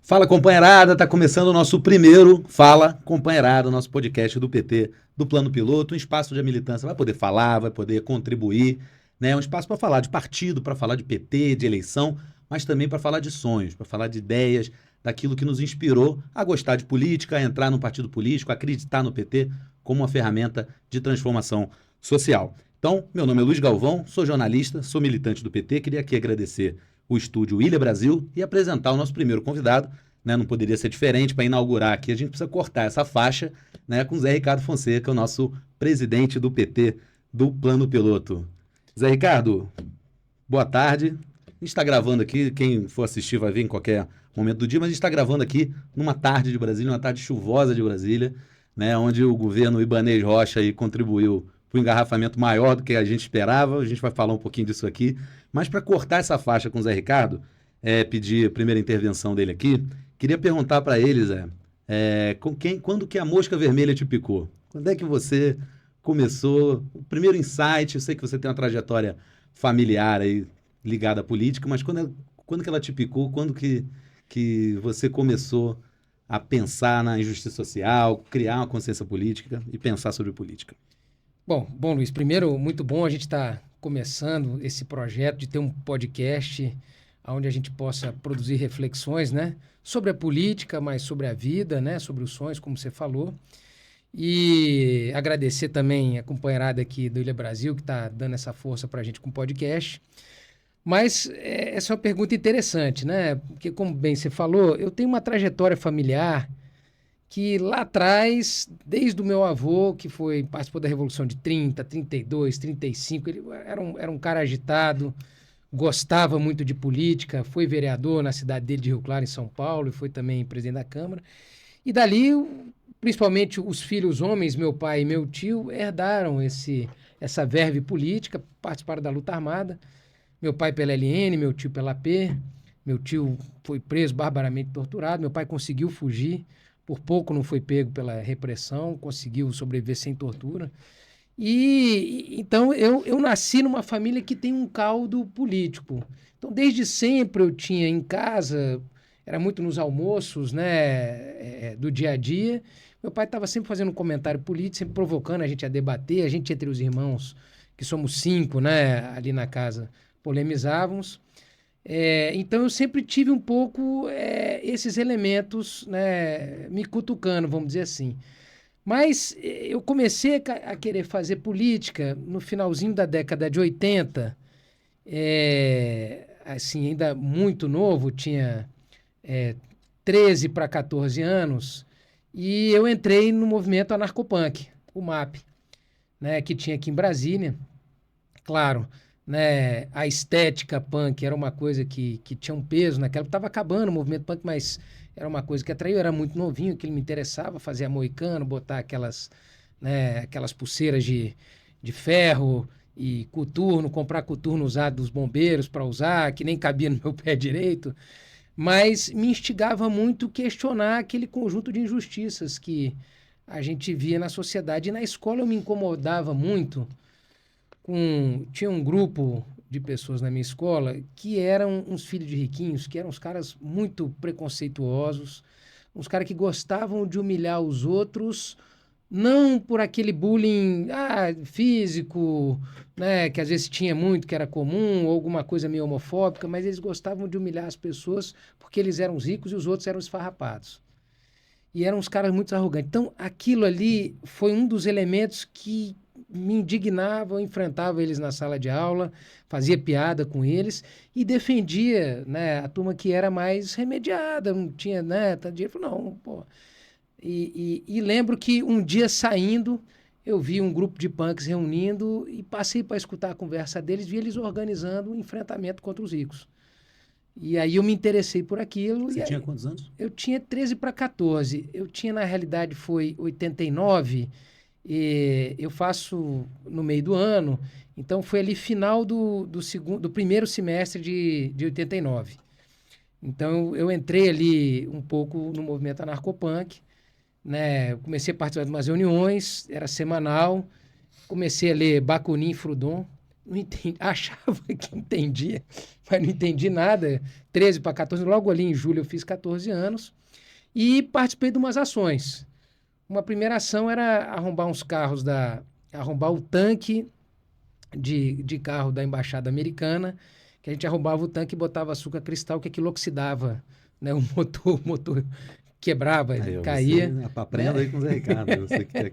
Fala, companheirada, tá começando o nosso primeiro Fala, companheirada, nosso podcast do PT, do Plano Piloto, um espaço de militância, vai poder falar, vai poder contribuir, né? Um espaço para falar de partido, para falar de PT, de eleição, mas também para falar de sonhos, para falar de ideias, daquilo que nos inspirou a gostar de política, a entrar num partido político, a acreditar no PT como uma ferramenta de transformação social. Então, meu nome é Luiz Galvão, sou jornalista, sou militante do PT, queria aqui agradecer o estúdio Ilha Brasil e apresentar o nosso primeiro convidado, né? Não poderia ser diferente. Para inaugurar aqui, a gente precisa cortar essa faixa, né, com o Zé Ricardo Fonseca, o nosso presidente do PT, do Plano Piloto. Zé Ricardo, boa tarde. A gente está gravando aqui, quem for assistir vai ver em qualquer momento do dia, mas a gente está gravando aqui numa tarde de Brasília, uma tarde chuvosa de Brasília, né, onde o governo Ibanez Rocha aí contribuiu para um engarrafamento maior do que a gente esperava. A gente vai falar um pouquinho disso aqui. Mas para cortar essa faixa com o Zé Ricardo, pedir a primeira intervenção dele aqui, queria perguntar para ele, Zé, quando que a mosca vermelha te picou? Quando é que você começou, o primeiro insight? Eu sei que você tem uma trajetória familiar aí ligada à política, mas quando que ela te picou? Quando que você começou a pensar na injustiça social, criar uma consciência política e pensar sobre política? Bom, Luiz, primeiro, muito bom a gente estar começando esse projeto de ter um podcast onde a gente possa produzir reflexões, né, sobre a política, mas sobre a vida, né, sobre os sonhos, como você falou. E agradecer também a companheirada aqui do Ilha Brasil, que está dando essa força para a gente com o podcast. Mas essa é uma pergunta interessante, né? Porque, como bem você falou, eu tenho uma trajetória familiar que lá atrás, desde o meu avô, que participou da Revolução de 30, 32, 35, ele era um cara agitado, gostava muito de política, foi vereador na cidade dele de Rio Claro, em São Paulo, e foi também presidente da Câmara. E dali, principalmente os filhos homens, meu pai e meu tio, herdaram essa verve política, participaram da luta armada. Meu pai pela LN, meu tio pela AP. Meu tio foi preso, barbaramente torturado. Meu pai conseguiu fugir. Por pouco não foi pego pela repressão, conseguiu sobreviver sem tortura. E então eu nasci numa família que tem um caldo político. Então, desde sempre eu tinha em casa, era muito nos almoços, né, do dia a dia. Meu pai estava sempre fazendo um comentário político, sempre provocando a gente a debater. A gente, entre os irmãos, que somos 5, né, ali na casa, polemizávamos. Então eu sempre tive um pouco esses elementos, né, me cutucando, vamos dizer assim. Mas eu comecei a querer fazer política no finalzinho da década de 80, assim, ainda muito novo, tinha 13 para 14 anos, e eu entrei no movimento anarcopunk, o MAP, né, que tinha aqui em Brasília. Claro, né, a estética punk era uma coisa que tinha um peso naquela. Estava acabando o movimento punk, mas era uma coisa que atraiu. Eu era muito novinho, que ele me interessava, fazia moicano, botar aquelas, né, aquelas pulseiras de ferro e coturno, comprar coturno usado dos bombeiros para usar, que nem cabia no meu pé direito. Mas me instigava muito questionar aquele conjunto de injustiças que a gente via na sociedade. E na escola eu me incomodava muito tinha um grupo de pessoas na minha escola que eram uns filhos de riquinhos, que eram uns caras muito preconceituosos, uns caras que gostavam de humilhar os outros, não por aquele bullying físico, né, que às vezes tinha muito, que era comum, ou alguma coisa meio homofóbica, mas eles gostavam de humilhar as pessoas porque eles eram os ricos e os outros eram esfarrapados. E eram uns caras muito arrogantes. Então, aquilo ali foi um dos elementos que me indignava, eu enfrentava eles na sala de aula, fazia piada com eles e defendia, né, a turma que era mais remediada, não tinha, né, dinheiro. Não, pô. E lembro que um dia saindo, eu vi um grupo de punks reunindo e passei para escutar a conversa deles, vi eles organizando um enfrentamento contra os ricos. E aí eu me interessei por aquilo. Você E tinha aí, quantos anos? eu tinha 13 para 14. Eu tinha, na realidade, foi 89. Eu faço no meio do ano. Então, foi ali final do primeiro semestre de 89. Então, eu entrei ali um pouco no movimento anarcopunk, né? Eu comecei a participar de umas reuniões, era semanal. Comecei a ler Bakunin e Proudhon. não entendi, achava que entendia, mas não entendi nada. 13 para 14, logo ali em julho eu fiz 14 anos e participei de umas ações. Uma primeira ação era arrombar o tanque de carro da Embaixada Americana, que a gente arrombava o tanque e botava açúcar cristal, que aquilo oxidava, né? O motor quebrava, Aí, caía. Você aprenda aí com o Zé Ricardo. Você que é...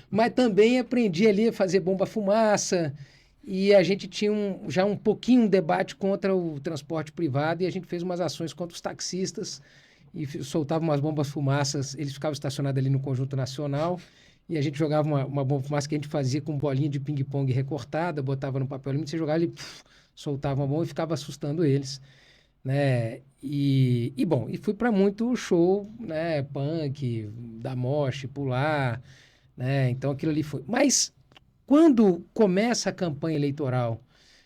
Mas também aprendi ali a fazer bomba-fumaça e a gente tinha já um pouquinho um debate contra o transporte privado e a gente fez umas ações contra os taxistas e soltava umas bombas-fumaças. Eles ficavam estacionados ali no Conjunto Nacional e a gente jogava uma bomba-fumaça que a gente fazia com bolinha de ping-pong recortada, botava no papel alumínio, você jogava ele soltava uma bomba e ficava assustando eles, né? Bom, e fui para muito show, né? Punk, da moche, pular, né? Então aquilo ali foi. Mas quando começa a campanha eleitoral,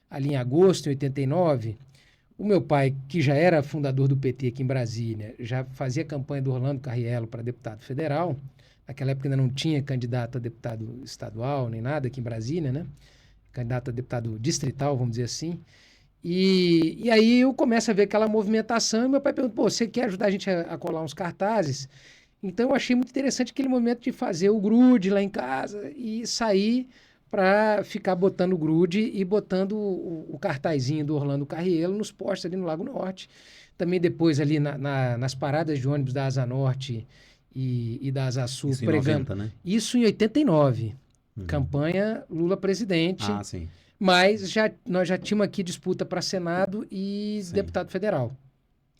ali em agosto de 89, o meu pai, que já era fundador do PT aqui em Brasília, já fazia campanha do Orlando Carriello para deputado federal. Naquela época ainda não tinha candidato a deputado estadual nem nada aqui em Brasília, né? Candidato a deputado distrital, vamos dizer assim. E aí eu começo a ver aquela movimentação e meu pai pergunta, pô, você quer ajudar a gente a colar uns cartazes? Então eu achei muito interessante aquele momento de fazer o grude lá em casa e sair para ficar botando o grude e botando o cartazinho do Orlando Carriello nos postos ali no Lago Norte. Também depois ali nas paradas de ônibus da Asa Norte e da Asa Sul, Isso em pregando. 90, né? Isso em 89. Campanha Lula presidente. Ah, sim. Mas nós já tínhamos aqui disputa para Senado e deputado federal,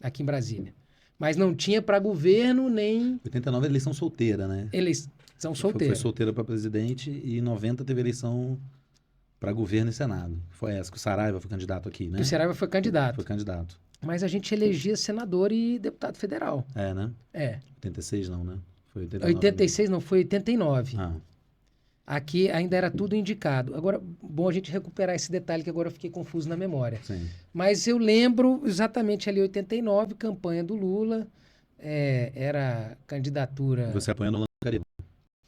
aqui em Brasília. Mas não tinha para governo nem... 89 é eleição solteira, né? Eleição solteira. Foi solteira para presidente e em 90 teve eleição para governo e Senado. Foi essa que o Saraiva foi candidato aqui, né? O Saraiva foi candidato. Foi candidato. Mas a gente elegia senador e deputado federal. É, né? É. 86 não, né? Foi 89. 86 não, foi 89. Ah. Aqui ainda era tudo indicado. Agora, bom a gente recuperar esse detalhe que agora eu fiquei confuso na memória. Sim. Mas eu lembro exatamente ali 89, campanha do Lula, era candidatura... Você apoiando o Orlando Carriello.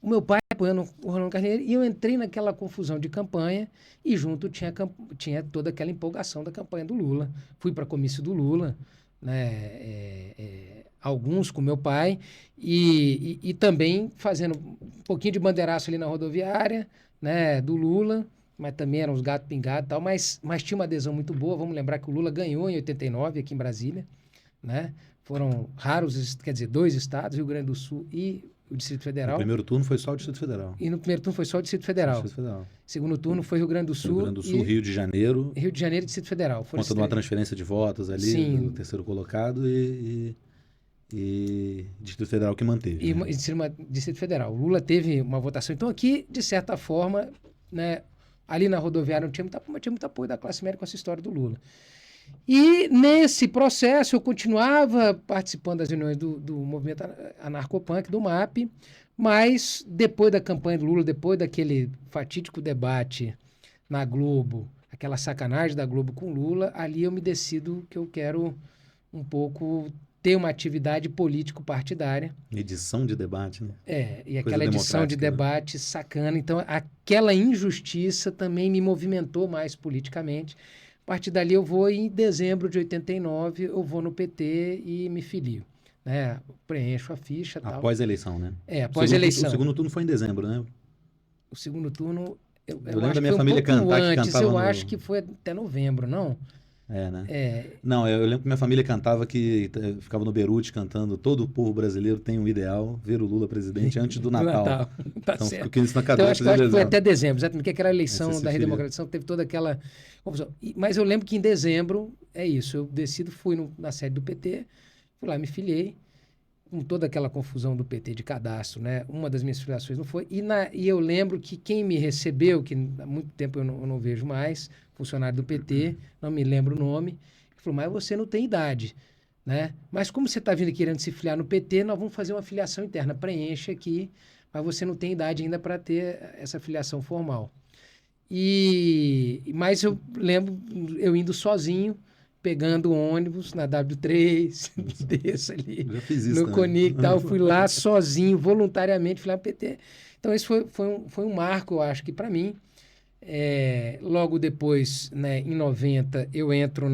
O meu pai apoiando o Orlando Carriello e eu entrei naquela confusão de campanha e junto tinha toda aquela empolgação da campanha do Lula. Fui para comício do Lula, né? Alguns com meu pai e também fazendo um pouquinho de bandeiraço ali na rodoviária, né, do Lula, mas também eram os gatos pingados e tal, mas tinha uma adesão muito boa. Vamos lembrar que o Lula ganhou em 89 aqui em Brasília, né? Foram raros, quer dizer, 2 estados, Rio Grande do Sul e o Distrito Federal. No primeiro turno foi só o Distrito Federal. E no primeiro turno foi só o Distrito Federal. Distrito Federal. Segundo turno foi Rio Grande do Sul. Rio Grande do Sul, Rio de Janeiro. Rio de Janeiro e Distrito Federal. Por conta de uma transferência de votos ali, Sim. do terceiro colocado e Distrito Federal que manteve. E né? Distrito Federal. O Lula teve uma votação. Então aqui, de certa forma, né, ali na rodoviária não tinha muito apoio da classe média com essa história do Lula. E nesse processo eu continuava participando das reuniões do movimento anarcopunk, do MAP, mas depois da campanha do Lula, depois daquele fatídico debate na Globo, aquela sacanagem da Globo com Lula, ali eu me decido que eu quero um pouco ter uma atividade político-partidária. Edição de debate, né? E aquela edição de debate sacana. Então, aquela injustiça também me movimentou mais politicamente. A partir dali, eu vou em dezembro de 89, eu vou no PT e me filio. Né? Preencho a ficha. Após a eleição, né? Após a eleição. O segundo turno foi em dezembro, né? O segundo turno... Eu lembro da minha família cantar, antes, que cantava eu acho que foi até novembro, não? Né? Não, eu lembro que minha família cantava que ficava no Beirute cantando todo o povo brasileiro tem um ideal, ver o Lula presidente antes do Natal. Tá então, certo. Ficou isso na Então, cabeça. eu acho que foi até dezembro, exatamente, porque aquela eleição da filho. redemocratização teve toda aquela confusão. Mas eu lembro que em dezembro, eu decido, fui na sede do PT, fui lá, me filiei, com toda aquela confusão do PT de cadastro, né? Uma das minhas filiações não foi. E eu lembro que quem me recebeu, que há muito tempo eu não vejo mais, funcionário do PT, não me lembro o nome, falou, mas você não tem idade, né? Mas como você está vindo querendo se filiar no PT, nós vamos fazer uma filiação interna, preenche aqui, mas você não tem idade ainda para ter essa filiação formal. Mas eu lembro eu indo sozinho, pegando ônibus na W3, desço ali, já fiz isso no Conic e tal, fui lá sozinho, voluntariamente, fui lá no PT. Então, esse foi um marco, eu acho que para mim, Logo depois, né, em 90, eu entro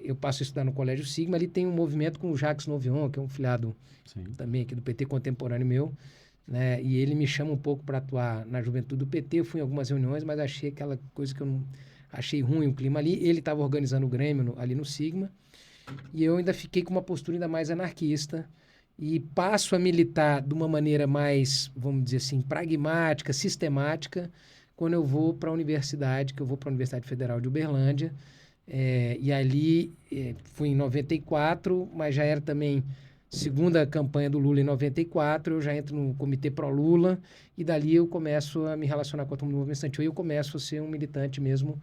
eu passo a estudar no Colégio Sigma. Ali tem um movimento com o Jacques Novion, que é um filiado Sim. também aqui do PT contemporâneo meu, né? E ele me chama um pouco para atuar na juventude do PT. Eu fui em algumas reuniões, mas achei aquela coisa que eu não achei ruim o clima ali. Ele estava organizando o Grêmio ali no Sigma, e eu ainda fiquei com uma postura ainda mais anarquista e passo a militar de uma maneira mais, vamos dizer assim, pragmática, sistemática, quando eu vou para a universidade, que eu vou para a Universidade Federal de Uberlândia. E ali fui em 94, mas já era também segunda campanha do Lula em 94, eu já entro no Comitê Pró-Lula, e dali eu começo a me relacionar com a turma do movimento estudantil, e eu começo a ser um militante mesmo,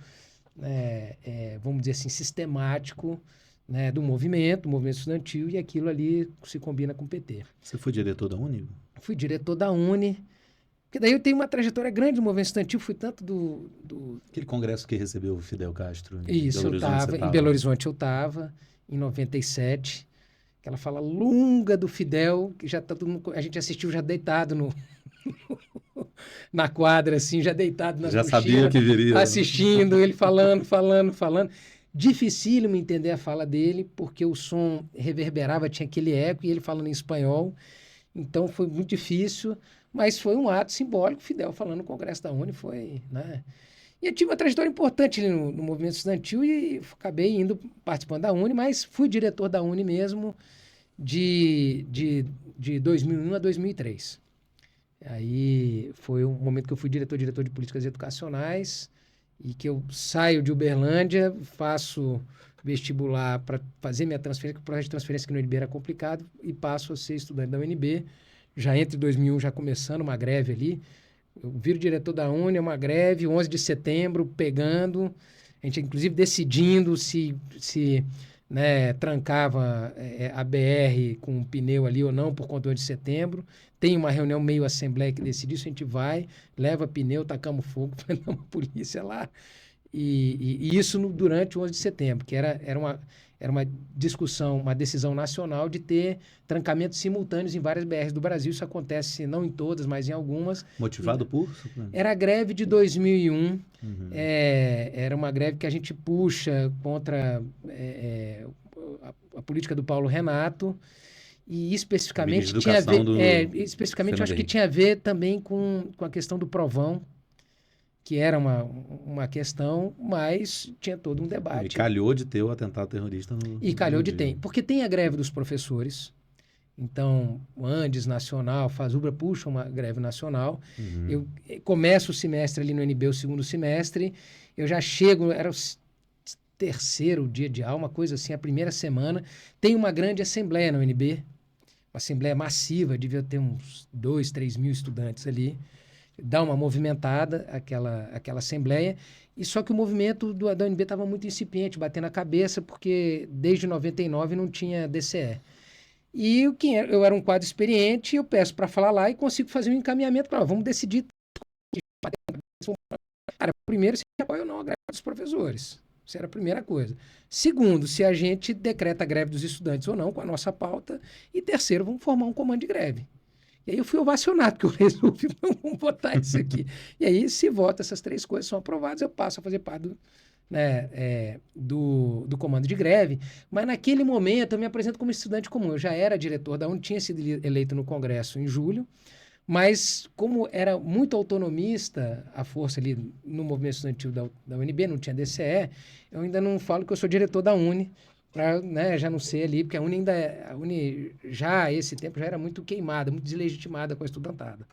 vamos dizer assim, sistemático, né, do movimento estudantil, e aquilo ali se combina com o PT. Você foi diretor da Uni? Fui diretor da Uni, porque daí eu tenho uma trajetória grande no movimento estudantil, fui tanto Aquele congresso que recebeu o Fidel Castro em Isso, Belo Horizonte, você em tava. Belo Horizonte eu estava, em 97, aquela fala longa do Fidel, que já tá todo mundo, a gente assistiu já deitado na quadra, assim, já deitado nas Já sabia bochechas, que viria. assistindo, ele falando. Dificílimo entender a fala dele, porque o som reverberava, tinha aquele eco, e ele falando em espanhol. Então foi muito difícil, mas foi um ato simbólico. Fidel falando no Congresso da Uni, foi, né? E eu tive uma trajetória importante ali no movimento estudantil e acabei indo participando da Uni, mas fui diretor da Uni mesmo de 2001 a 2003. Aí foi um momento que eu fui diretor de políticas educacionais, e que eu saio de Uberlândia, faço vestibular para fazer minha transferência, porque o processo de transferência aqui no UNB era complicado, e passo a ser estudante da UNB, já entre 2001, já começando uma greve ali. Eu viro diretor da Uni, é uma greve, 11 de setembro, pegando, a gente inclusive decidindo se né, trancava a BR com um pneu ali ou não por conta do 11 de setembro. Tem uma reunião meio assembleia que decide isso, a gente vai, leva pneu, tacamos fogo, prendemos a polícia lá. E isso durante o 11 de setembro, que era uma discussão, uma decisão nacional de ter trancamentos simultâneos em várias BRs do Brasil. Isso acontece não em todas, mas em algumas. Motivado por? Era a greve de 2001. Uhum. Era uma greve que a gente puxa contra a política do Paulo Renato. E especificamente tinha a ver, especificamente eu acho que tinha a ver também com a questão do Provão, que era uma questão, mas tinha todo um debate. E calhou de ter o atentado terrorista E calhou de ter, porque tem a greve dos professores. Então, o Andes Nacional, Fazubra puxa uma greve nacional. Uhum. Eu começo o semestre ali no UNB, o segundo semestre, eu já chego, era o terceiro dia de aula, uma coisa assim, a primeira semana, tem uma grande assembleia na UNB, uma assembleia massiva, devia ter uns 2, 3 mil estudantes ali. Dá uma movimentada aquela assembleia, e só que o movimento da UNB estava muito incipiente, batendo a cabeça, porque desde 99 não tinha DCE. E eu era um quadro experiente, eu peço para falar lá e consigo fazer um encaminhamento para vamos decidir. Cara, primeiro, se apoia ou não a greve dos professores. Isso era a primeira coisa. Segundo, se a gente decreta a greve dos estudantes ou não com a nossa pauta. E terceiro, vamos formar um comando de greve. E aí eu fui ovacionado, porque eu resolvi, não vamos votar isso aqui. E aí, se vota, essas três coisas são aprovadas, eu passo a fazer parte do comando de greve. Mas naquele momento eu me apresento como estudante comum. Eu já era diretor da UNB, tinha sido eleito no Congresso em julho, mas como era muito autonomista a força ali no movimento estudantil da UNB, não tinha DCE, eu ainda não falo que eu sou diretor da Uni, para já não ser ali, porque a Uni já a esse tempo já era muito queimada, muito deslegitimada com a estudantada.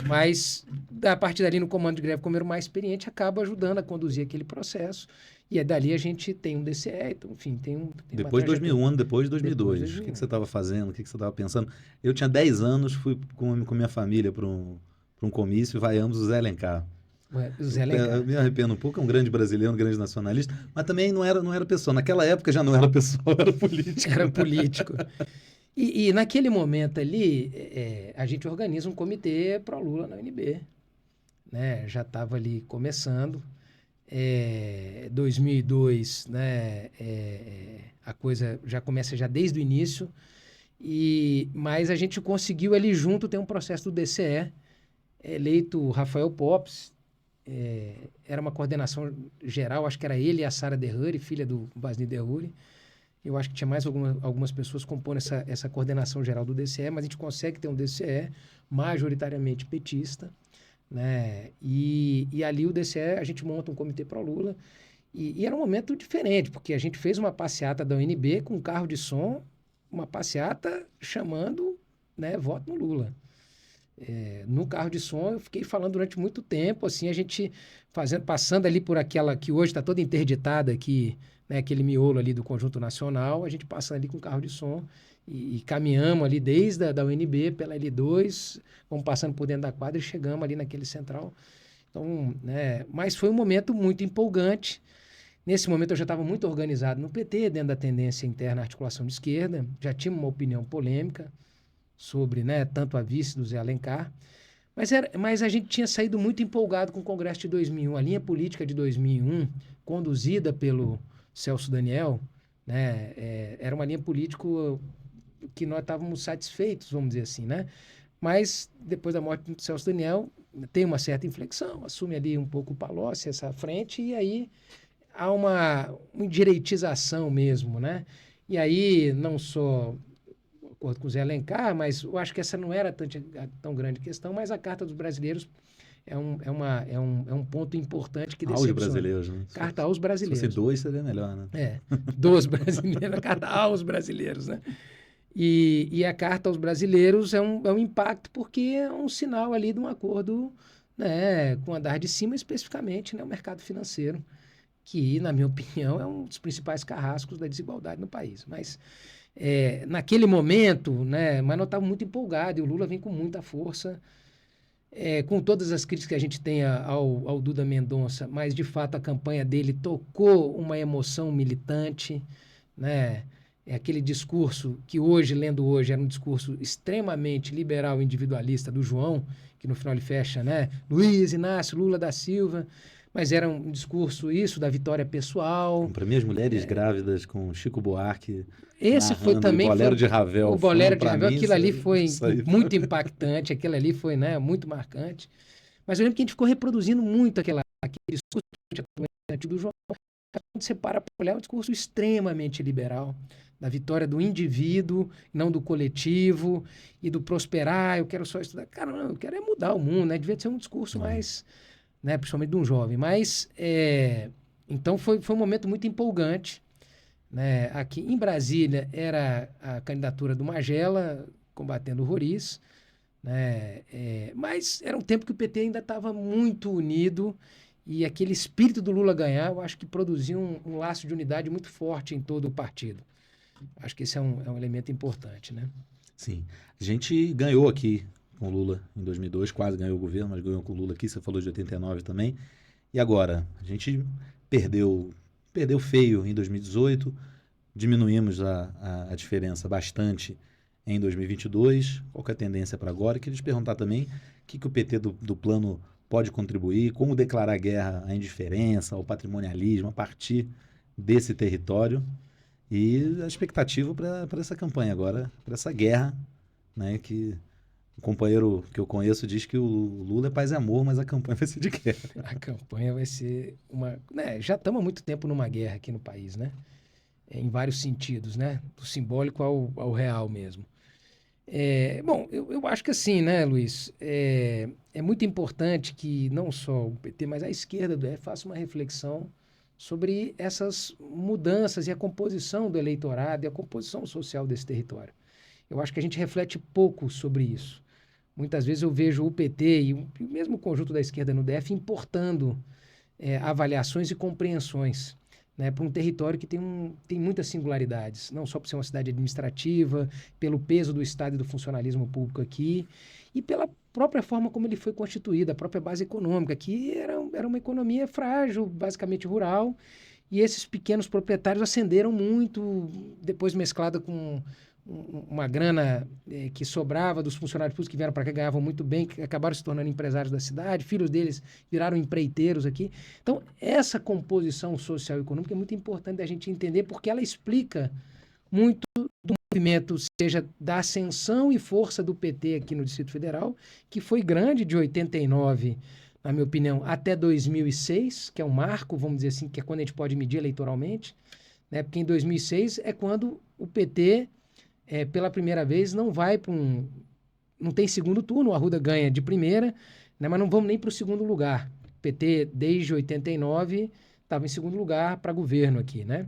Mas, a partir dali, no comando de greve, como eu era mais experiente, acaba ajudando a conduzir aquele processo. E dali a gente tem um DCE, então, enfim, tem depois de 2001, depois de 2002. O que você estava fazendo? O que você estava pensando? Eu tinha 10 anos, fui com minha família para um comício, vaiamos o Zé Alencar. Eu me arrependo um pouco, é um grande brasileiro, um grande nacionalista, mas também não era pessoa. Naquela época já não era pessoa, era político. Era político. E naquele momento ali, a gente organiza um comitê pró-Lula na UNB. Né? Já estava ali começando. 2002, né? A coisa já começa já desde o início. Mas a gente conseguiu ali junto ter um processo do DCE, eleito Rafael Popes, era uma coordenação geral, acho que era ele e a Sara Derruri, filha do Basni Derruri. Eu acho que tinha mais algumas pessoas compondo essa coordenação geral do DCE, mas a gente consegue ter um DCE majoritariamente petista, né? E ali o DCE, a gente monta um comitê pró-Lula, e era um momento diferente, porque a gente fez uma passeata da UNB com um carro de som, uma passeata chamando, né, voto no Lula. No carro de som, eu fiquei falando durante muito tempo, assim, a gente passando ali por aquela que hoje está toda interditada aqui, né, aquele miolo ali do Conjunto Nacional, a gente passando ali com o carro de som e caminhamos ali desde a da UNB pela L2, vamos passando por dentro da quadra e chegamos ali naquele central. Então, né, mas foi um momento muito empolgante. Nesse momento eu já estava muito organizado no PT, dentro da tendência interna à articulação de esquerda, já tinha uma opinião polêmica sobre, né, tanto a vice do Zé Alencar, mas a gente tinha saído muito empolgado com o Congresso de 2001. A linha política de 2001, conduzida pelo Celso Daniel, né, era uma linha política que nós estávamos satisfeitos, vamos dizer assim, né? Mas depois da morte do Celso Daniel, tem uma certa inflexão, assume ali um pouco o Palocci, essa frente, e aí há uma indireitização mesmo, né? E aí, não só de acordo com o Zé Alencar, mas eu acho que essa não era tão grande questão, mas a Carta dos Brasileiros é um ponto importante que Aos decepciona. brasileiros, né? Carta aos brasileiros. Se fosse dois, seria melhor, né? Dos brasileiros, carta aos brasileiros, né? E a carta aos brasileiros é um impacto porque é um sinal ali de um acordo, né, com o andar de cima, especificamente, né, o mercado financeiro, que, na minha opinião, é um dos principais carrascos da desigualdade no país. Mas, naquele momento, né, mas nós estávamos muito empolgados, e o Lula vem com muita força, com todas as críticas que a gente tem ao Duda Mendonça, mas, de fato, a campanha dele tocou uma emoção militante, né? É aquele discurso que hoje, lendo hoje, era um discurso extremamente liberal e individualista do João, que no final ele fecha, né? Luiz Inácio Lula da Silva, mas era um discurso, isso, da vitória pessoal. Para mim, as mulheres grávidas com Chico Buarque, Esse foi também... o Bolero de Ravel. O Bolero de Ravel, aquilo ali foi muito impactante, aquilo ali foi, né, muito marcante. Mas eu lembro que a gente ficou reproduzindo muito aquele discurso do João. Quando você para olhar, é um discurso extremamente liberal, da vitória do indivíduo, não do coletivo, e do prosperar, eu quero só estudar. Cara, não, eu quero mudar o mundo, né? Devia ser um discurso mais, né, principalmente de um jovem. Mas, então, foi um momento muito empolgante, né? Aqui em Brasília era a candidatura do Magela, combatendo o Roriz, né? Mas era um tempo que o PT ainda estava muito unido, e aquele espírito do Lula ganhar, eu acho que produziu um laço de unidade muito forte em todo o partido. Acho que esse é um elemento importante, né? Sim. A gente ganhou aqui com o Lula em 2002, quase ganhou o governo, mas ganhou com o Lula aqui, você falou de 89 também. E agora? A gente perdeu feio em 2018, diminuímos a diferença bastante em 2022. Qual que é a tendência para agora? Eu queria te perguntar também o que o PT do plano pode contribuir, como declarar guerra à indiferença, ao patrimonialismo, a partir desse território. E a expectativa para essa campanha agora, para essa guerra, né? Que o companheiro que eu conheço diz que o Lula é paz e amor, mas a campanha vai ser de guerra. A campanha vai ser uma... né, já estamos há muito tempo numa guerra aqui no país, né? Em vários sentidos, né? Do simbólico ao real mesmo. Bom, eu acho que assim, né, Luiz? É muito importante que não só o PT, mas a esquerda do faça uma reflexão sobre essas mudanças e a composição do eleitorado e a composição social desse território. Eu acho que a gente reflete pouco sobre isso. Muitas vezes eu vejo o PT e o mesmo conjunto da esquerda no DF importando avaliações e compreensões, né, para um território que tem muitas singularidades, não só por ser uma cidade administrativa, pelo peso do Estado e do funcionalismo público aqui, e pela própria forma como ele foi constituído, a própria base econômica, que era uma economia frágil, basicamente rural, e esses pequenos proprietários ascenderam muito, depois mesclada com uma grana que sobrava dos funcionários públicos que vieram para cá, ganhavam muito bem, que acabaram se tornando empresários da cidade, filhos deles viraram empreiteiros aqui. Então, essa composição social e econômica é muito importante da gente entender, porque ela explica muito do movimento, seja da ascensão e força do PT aqui no Distrito Federal, que foi grande de 89, na minha opinião, até 2006, que é um marco, vamos dizer assim, que é quando a gente pode medir eleitoralmente, né? Porque em 2006 é quando o PT, pela primeira vez, não vai para não tem segundo turno, o Arruda ganha de primeira, né? Mas não vamos nem para o segundo lugar. O PT, desde 89, estava em segundo lugar para governo aqui, né?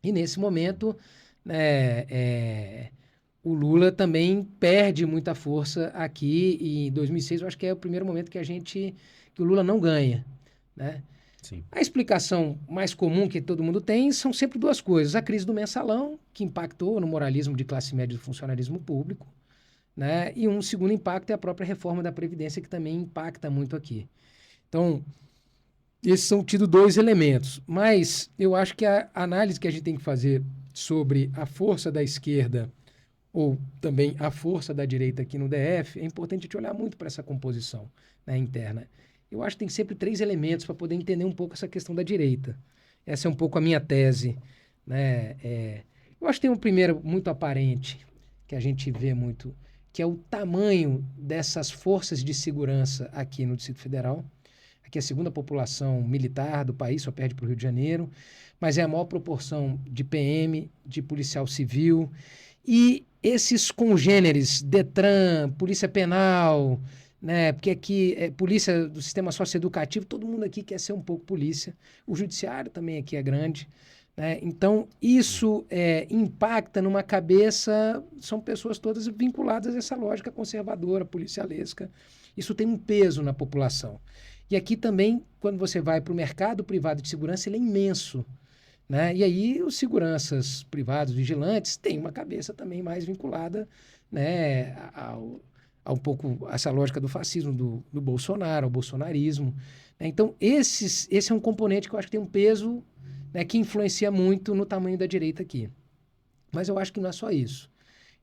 E nesse momento, o Lula também perde muita força aqui. E em 2006, eu acho que é o primeiro momento que o Lula não ganha, né? Sim. A explicação mais comum que todo mundo tem são sempre duas coisas. A crise do mensalão, que impactou no moralismo de classe média do funcionalismo público, né? E um segundo impacto é a própria reforma da Previdência, que também impacta muito aqui. Então, esses são tidos dois elementos. Mas eu acho que a análise que a gente tem que fazer sobre a força da esquerda ou também a força da direita aqui no DF, é importante a gente olhar muito para essa composição, né, interna. Eu acho que tem sempre três elementos para poder entender um pouco essa questão da direita. Essa é um pouco a minha tese, né? Eu acho que tem um primeiro muito aparente, que a gente vê muito, que é o tamanho dessas forças de segurança aqui no Distrito Federal. Aqui é a segunda população militar do país, só perde para o Rio de Janeiro, mas é a maior proporção de PM, de policial civil, e esses congêneres, Detran, Polícia Penal, né? Porque aqui é polícia do sistema socioeducativo, todo mundo aqui quer ser um pouco polícia. O judiciário também aqui é grande, né? Então, isso impacta numa cabeça, são pessoas todas vinculadas a essa lógica conservadora, policialesca. Isso tem um peso na população. E aqui também, quando você vai para o mercado privado de segurança, ele é imenso, né? E aí os seguranças privados, vigilantes, têm uma cabeça também mais vinculada, né, a um pouco essa lógica do fascismo do Bolsonaro, ao bolsonarismo, né? Então, esse é um componente que eu acho que tem um peso, né, que influencia muito no tamanho da direita aqui. Mas eu acho que não é só isso.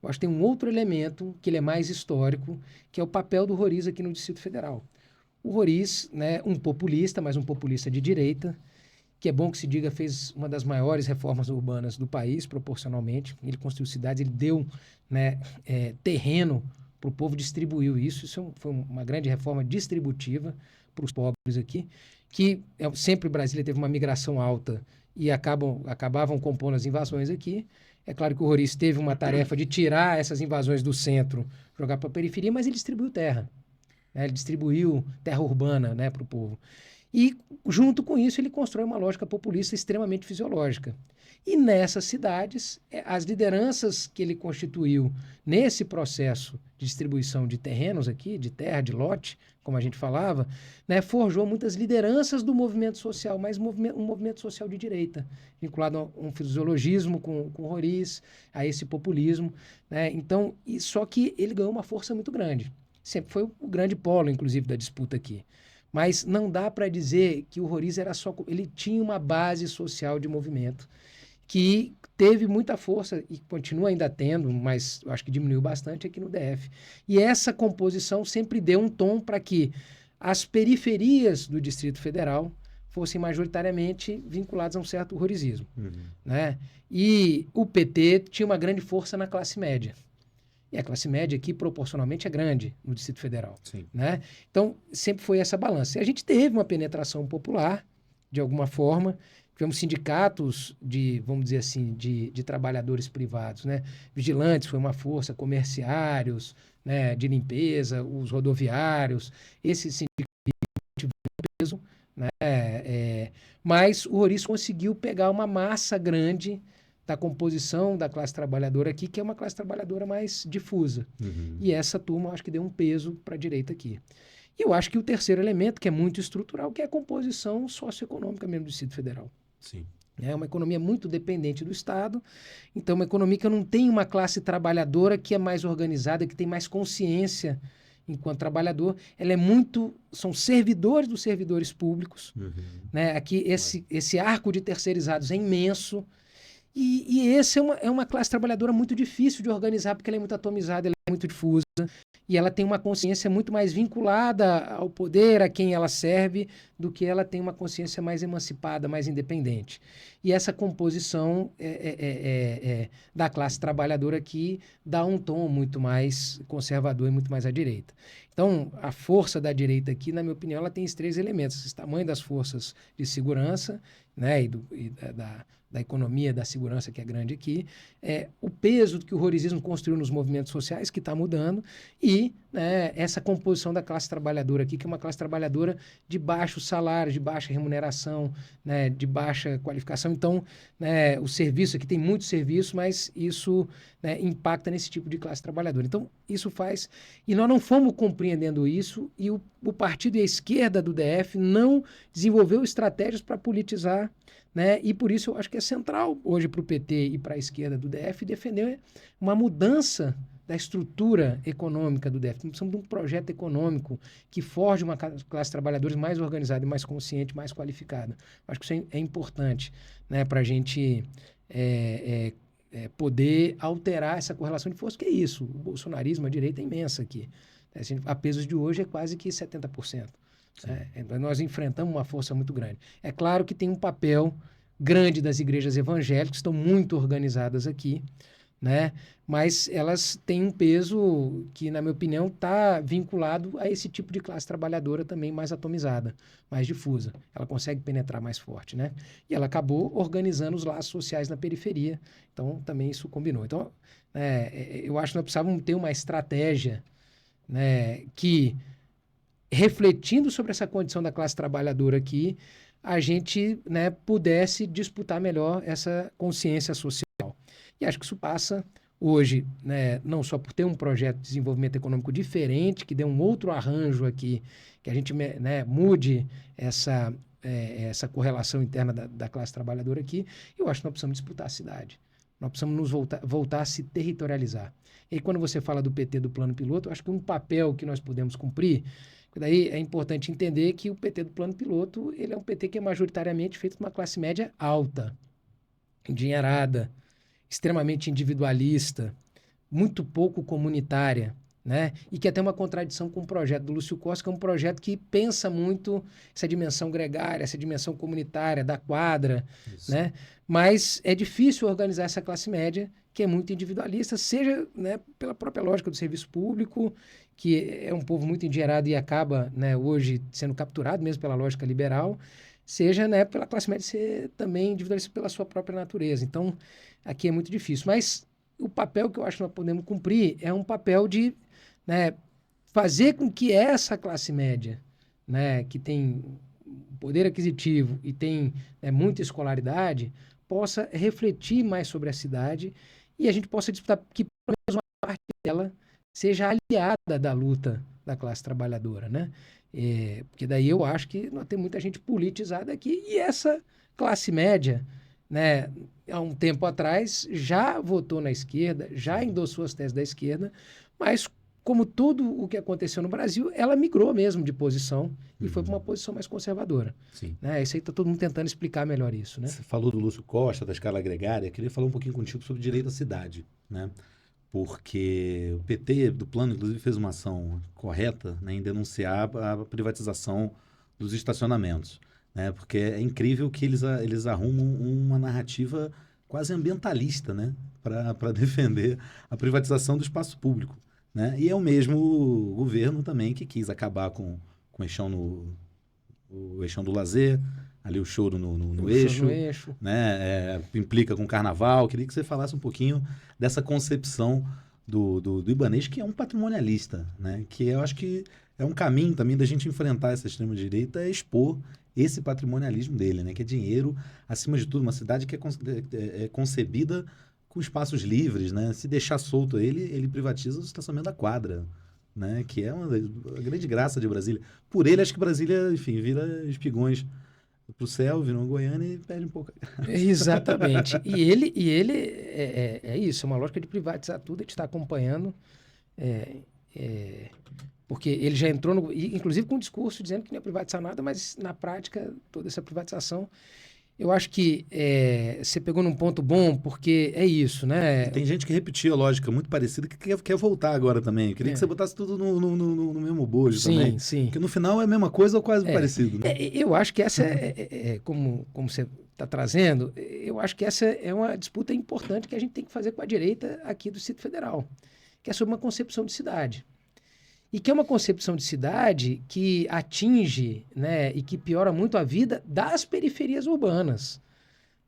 Eu acho que tem um outro elemento, que ele é mais histórico, que é o papel do Roriz aqui no Distrito Federal. O Roriz, né, um populista, mas um populista de direita, que é bom que se diga, fez uma das maiores reformas urbanas do país, proporcionalmente. Ele construiu cidades, ele deu, né, terreno para o povo, distribuiu isso. Isso foi uma grande reforma distributiva para os pobres aqui, que sempre Brasília teve uma migração alta e acabavam compondo as invasões aqui. É claro que o Roriz teve uma tarefa de tirar essas invasões do centro, jogar para a periferia, mas ele distribuiu terra, né? Ele distribuiu terra urbana, né, para o povo. E, junto com isso, ele constrói uma lógica populista extremamente fisiológica. E nessas cidades, as lideranças que ele constituiu nesse processo de distribuição de terrenos aqui, de terra, de lote, como a gente falava, né, forjou muitas lideranças do movimento social, mas um movimento social de direita, vinculado a um fisiologismo com o Roriz, a esse populismo, né? Então, só que ele ganhou uma força muito grande. Sempre foi o grande polo, inclusive, da disputa aqui. Mas não dá para dizer que o Roriz era só... Ele tinha uma base social de movimento que teve muita força e continua ainda tendo, mas eu acho que diminuiu bastante aqui no DF. E essa composição sempre deu um tom para que as periferias do Distrito Federal fossem majoritariamente vinculadas a um certo horizismo, né? E o PT tinha uma grande força na classe média. E a classe média aqui, proporcionalmente, é grande no Distrito Federal. Sim. Né? Então, sempre foi essa balança. E a gente teve uma penetração popular, de alguma forma. Tivemos sindicatos vamos dizer assim, de trabalhadores privados, né? Vigilantes foi uma força, comerciários, né, de limpeza, os rodoviários. Esses sindicatos tiveram peso, né? Mas o Roriz conseguiu pegar uma massa grande da composição da classe trabalhadora aqui, que é uma classe trabalhadora mais difusa. E essa turma, eu acho que deu um peso para a direita aqui. E eu acho que o terceiro elemento, que é muito estrutural, que é a composição socioeconômica mesmo do Distrito Federal. Sim. É uma economia muito dependente do Estado, então uma economia que não tem uma classe trabalhadora que é mais organizada, que tem mais consciência enquanto trabalhador. Ela é muito... São servidores dos servidores públicos. Né? Aqui, esse arco de terceirizados é imenso. E essa é uma classe trabalhadora muito difícil de organizar, porque ela é muito atomizada, ela é muito difusa, e ela tem uma consciência muito mais vinculada ao poder, a quem ela serve, do que ela tem uma consciência mais emancipada, mais independente. e essa composição da classe trabalhadora que dá um tom muito mais conservador e muito mais à direita. Então, a força da direita aqui, na minha opinião, ela tem esses 3 elementos: esse tamanho das forças de segurança, né, da economia, da segurança, que é grande aqui, o peso que o ruralismo construiu nos movimentos sociais, que está mudando, e, né, essa composição da classe trabalhadora aqui, que é uma classe trabalhadora de baixo salário, de baixa remuneração, né, de baixa qualificação. Então, né, o serviço aqui tem muito serviço, mas isso, né, impacta nesse tipo de classe trabalhadora. Então, isso faz... E nós não fomos compreendendo isso, e o partido e a esquerda do DF não desenvolveu estratégias para politizar, né? E por isso eu acho que é central hoje para o PT e para a esquerda do DF defender uma mudança da estrutura econômica do DF. Nós precisamos de um projeto econômico que forge uma classe de trabalhadores mais organizada, mais consciente, mais qualificada. Acho que isso é importante, né, para a gente poder alterar essa correlação de força, que é isso. O bolsonarismo, a direita é imensa aqui. A pesos de hoje é quase que 70%. Nós enfrentamos uma força muito grande. É claro que tem um papel grande das igrejas evangélicas, que estão muito organizadas aqui, né? Mas elas têm um peso que, na minha opinião, está vinculado a esse tipo de classe trabalhadora também mais atomizada, mais difusa. Ela consegue penetrar mais forte, né? E ela acabou organizando os laços sociais na periferia, então também isso combinou. Então, eu acho que nós precisávamos ter uma estratégia, né, que, refletindo sobre essa condição da classe trabalhadora aqui, a gente, né, pudesse disputar melhor essa consciência social. E acho que isso passa hoje, né, não só por ter um projeto de desenvolvimento econômico diferente, que dê um outro arranjo aqui, que a gente, né, mude essa correlação interna da classe trabalhadora aqui. Eu acho que nós precisamos disputar a cidade. Nós precisamos nos voltar a se territorializar. E aí, quando você fala do PT, do plano piloto, eu acho que um papel que nós podemos cumprir, daí é importante entender que o PT do plano piloto, ele é um PT que é majoritariamente feito de uma classe média alta, endinheirada, extremamente individualista, muito pouco comunitária, né? E que até uma contradição com o projeto do Lúcio Costa, que é um projeto que pensa muito essa dimensão gregária, essa dimensão comunitária, da quadra, né? Mas é difícil organizar essa classe média, que é muito individualista, seja, né, pela própria lógica do serviço público, que é um povo muito endinheirado e acaba, né, hoje sendo capturado mesmo pela lógica liberal, seja, né, pela classe média ser também individualista pela sua própria natureza. Então, aqui é muito difícil. Mas o papel que eu acho que nós podemos cumprir é um papel de, né, fazer com que essa classe média, né, que tem poder aquisitivo e tem, né, muita escolaridade, possa refletir mais sobre a cidade e a gente possa disputar que pelo menos uma parte dela seja aliada da luta da classe trabalhadora, né? Porque daí eu acho que nós temos muita gente politizada aqui e essa classe média, né, há um tempo atrás já votou na esquerda, já endossou as teses da esquerda, mas como tudo o que aconteceu no Brasil, ela migrou mesmo de posição e foi para uma posição mais conservadora. Sim. Né? Isso aí está todo mundo tentando explicar melhor isso, né? Você falou do Lúcio Costa, da escala gregária, eu queria falar um pouquinho contigo sobre direito à cidade, né? Porque o PT do plano, inclusive, fez uma ação correta, né, em denunciar a privatização dos estacionamentos, né? Porque é incrível que eles arrumam uma narrativa quase ambientalista, né, para defender a privatização do espaço público, né? E é o mesmo governo também que quis acabar com o eixão o eixão do lazer, ali o choro no eixo, né? Implica com o carnaval. Queria que você falasse um pouquinho dessa concepção do Ibanez, que é um patrimonialista, né? Que eu acho que é um caminho também da gente enfrentar essa extrema-direita, é expor esse patrimonialismo dele, né? Que é dinheiro, acima de tudo, uma cidade que é concebida com espaços livres, né? Se deixar solto ele privatiza o estacionamento da quadra, né? Que é uma grande graça de Brasília. Por ele, acho que Brasília, enfim, vira espigões para o céu, vira uma Goiânia e perde um pouco. Exatamente. E ele é isso, é uma lógica de privatizar tudo, a gente está acompanhando, porque ele já entrou, inclusive com um discurso dizendo que não ia privatizar nada, mas na prática, toda essa privatização, eu acho que você pegou num ponto bom, porque é isso, né? E tem gente que repetiu a lógica muito parecida, que quer voltar agora também. Eu queria que você botasse tudo no mesmo bojo também. Sim. Porque no final é a mesma coisa ou quase parecido, né? Eu acho que essa como você trazendo, eu acho que essa é uma disputa importante que a gente tem que fazer com a direita aqui do Distrito Federal, que é sobre uma concepção de cidade. E que é uma concepção de cidade que atinge, né, e que piora muito a vida das periferias urbanas,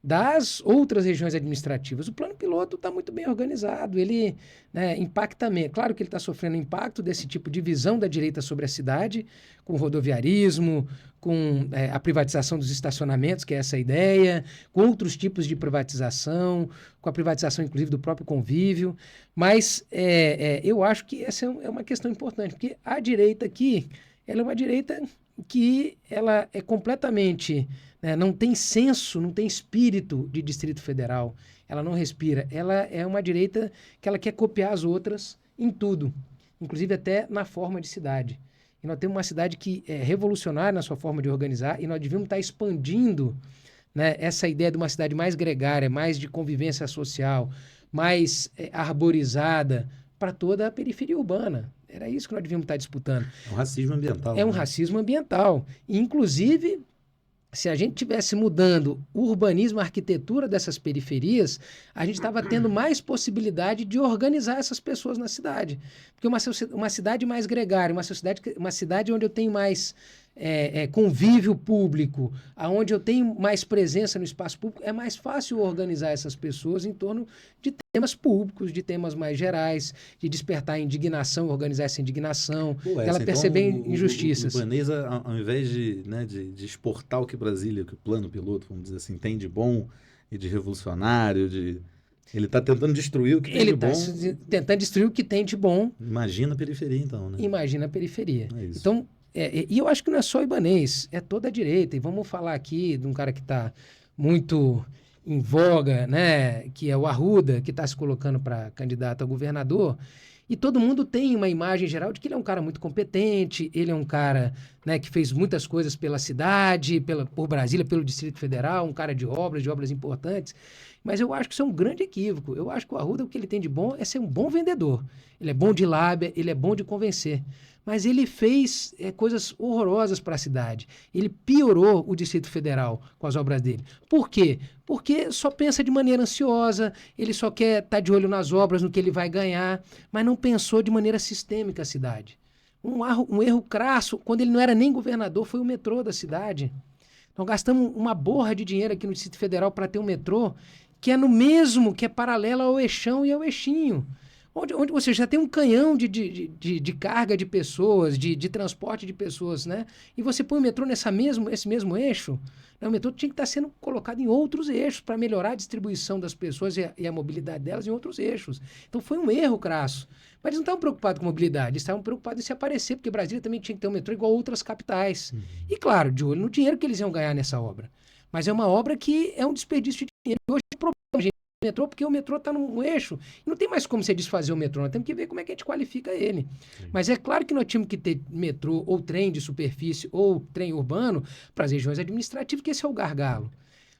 das outras regiões administrativas. O plano piloto está muito bem organizado, ele, né, impacta menos. Claro que ele está sofrendo impacto desse tipo de visão da direita sobre a cidade, com o rodoviarismo, com a privatização dos estacionamentos, que é essa ideia, com outros tipos de privatização, com a privatização, inclusive, do próprio convívio. Mas eu acho que essa é uma questão importante, porque a direita aqui, ela é uma direita que ela é completamente... não tem senso, não tem espírito de Distrito Federal. Ela não respira. Ela é uma direita que ela quer copiar as outras em tudo, inclusive até na forma de cidade. E nós temos uma cidade que é revolucionária na sua forma de organizar e nós devíamos estar expandindo, né, essa ideia de uma cidade mais gregária, mais de convivência social, mais arborizada para toda a periferia urbana. Era isso que nós devíamos estar disputando. É um racismo ambiental. É um racismo ambiental. E, inclusive, se a gente tivesse mudando o urbanismo, a arquitetura dessas periferias, a gente estava tendo mais possibilidade de organizar essas pessoas na cidade. Porque uma cidade mais gregária, uma cidade onde eu tenho mais convívio público, onde eu tenho mais presença no espaço público, é mais fácil organizar essas pessoas em torno de temas públicos, de temas mais gerais, de despertar indignação, organizar essa indignação, ela perceber injustiças. O Ibanez, ao invés de exportar o que Brasília, que o plano piloto, vamos dizer assim, tem de bom e de revolucionário, ele está tentando destruir o que tem de bom. Ele está tentando destruir o que tem de bom. Imagina a periferia, então, né? Imagina a periferia. É isso. Então, e eu acho que não é só o Ibanez, é toda a direita. E vamos falar aqui de um cara que está muito em voga, né, que é o Arruda, que está se colocando para candidato a governador. E todo mundo tem uma imagem geral de que ele é um cara muito competente, ele é um cara, né, que fez muitas coisas pela cidade, por Brasília, pelo Distrito Federal, um cara de obras importantes. Mas eu acho que isso é um grande equívoco. Eu acho que o Arruda, o que ele tem de bom é ser um bom vendedor. Ele é bom de lábia, ele é bom de convencer. Mas ele fez coisas horrorosas para a cidade. Ele piorou o Distrito Federal com as obras dele. Por quê? Porque só pensa de maneira ansiosa, ele só quer estar de olho nas obras, no que ele vai ganhar, mas não pensou de maneira sistêmica a cidade. Um erro crasso, quando ele não era nem governador, foi o metrô da cidade. Nós gastamos uma borra de dinheiro aqui no Distrito Federal para ter um metrô que é no mesmo, que é paralelo ao Eixão e ao Eixinho. Onde você já tem um canhão de carga de pessoas, de transporte de pessoas, né? E você põe o metrô esse mesmo eixo, né? O metrô tinha que estar sendo colocado em outros eixos para melhorar a distribuição das pessoas e a mobilidade delas em outros eixos. Então foi um erro crasso. Mas eles não estavam preocupados com mobilidade, eles estavam preocupados em se aparecer, porque Brasília também tinha que ter um metrô igual a outras capitais. E claro, de olho no dinheiro que eles iam ganhar nessa obra. Mas é uma obra que é um desperdício de dinheiro. E hoje é um problema, gente. Metrô, porque o metrô está num eixo e não tem mais como você desfazer o metrô, nós temos que ver como é que a gente qualifica ele. Sim. Mas é claro que nós tínhamos que ter metrô ou trem de superfície ou trem urbano para as regiões administrativas, que esse é o gargalo.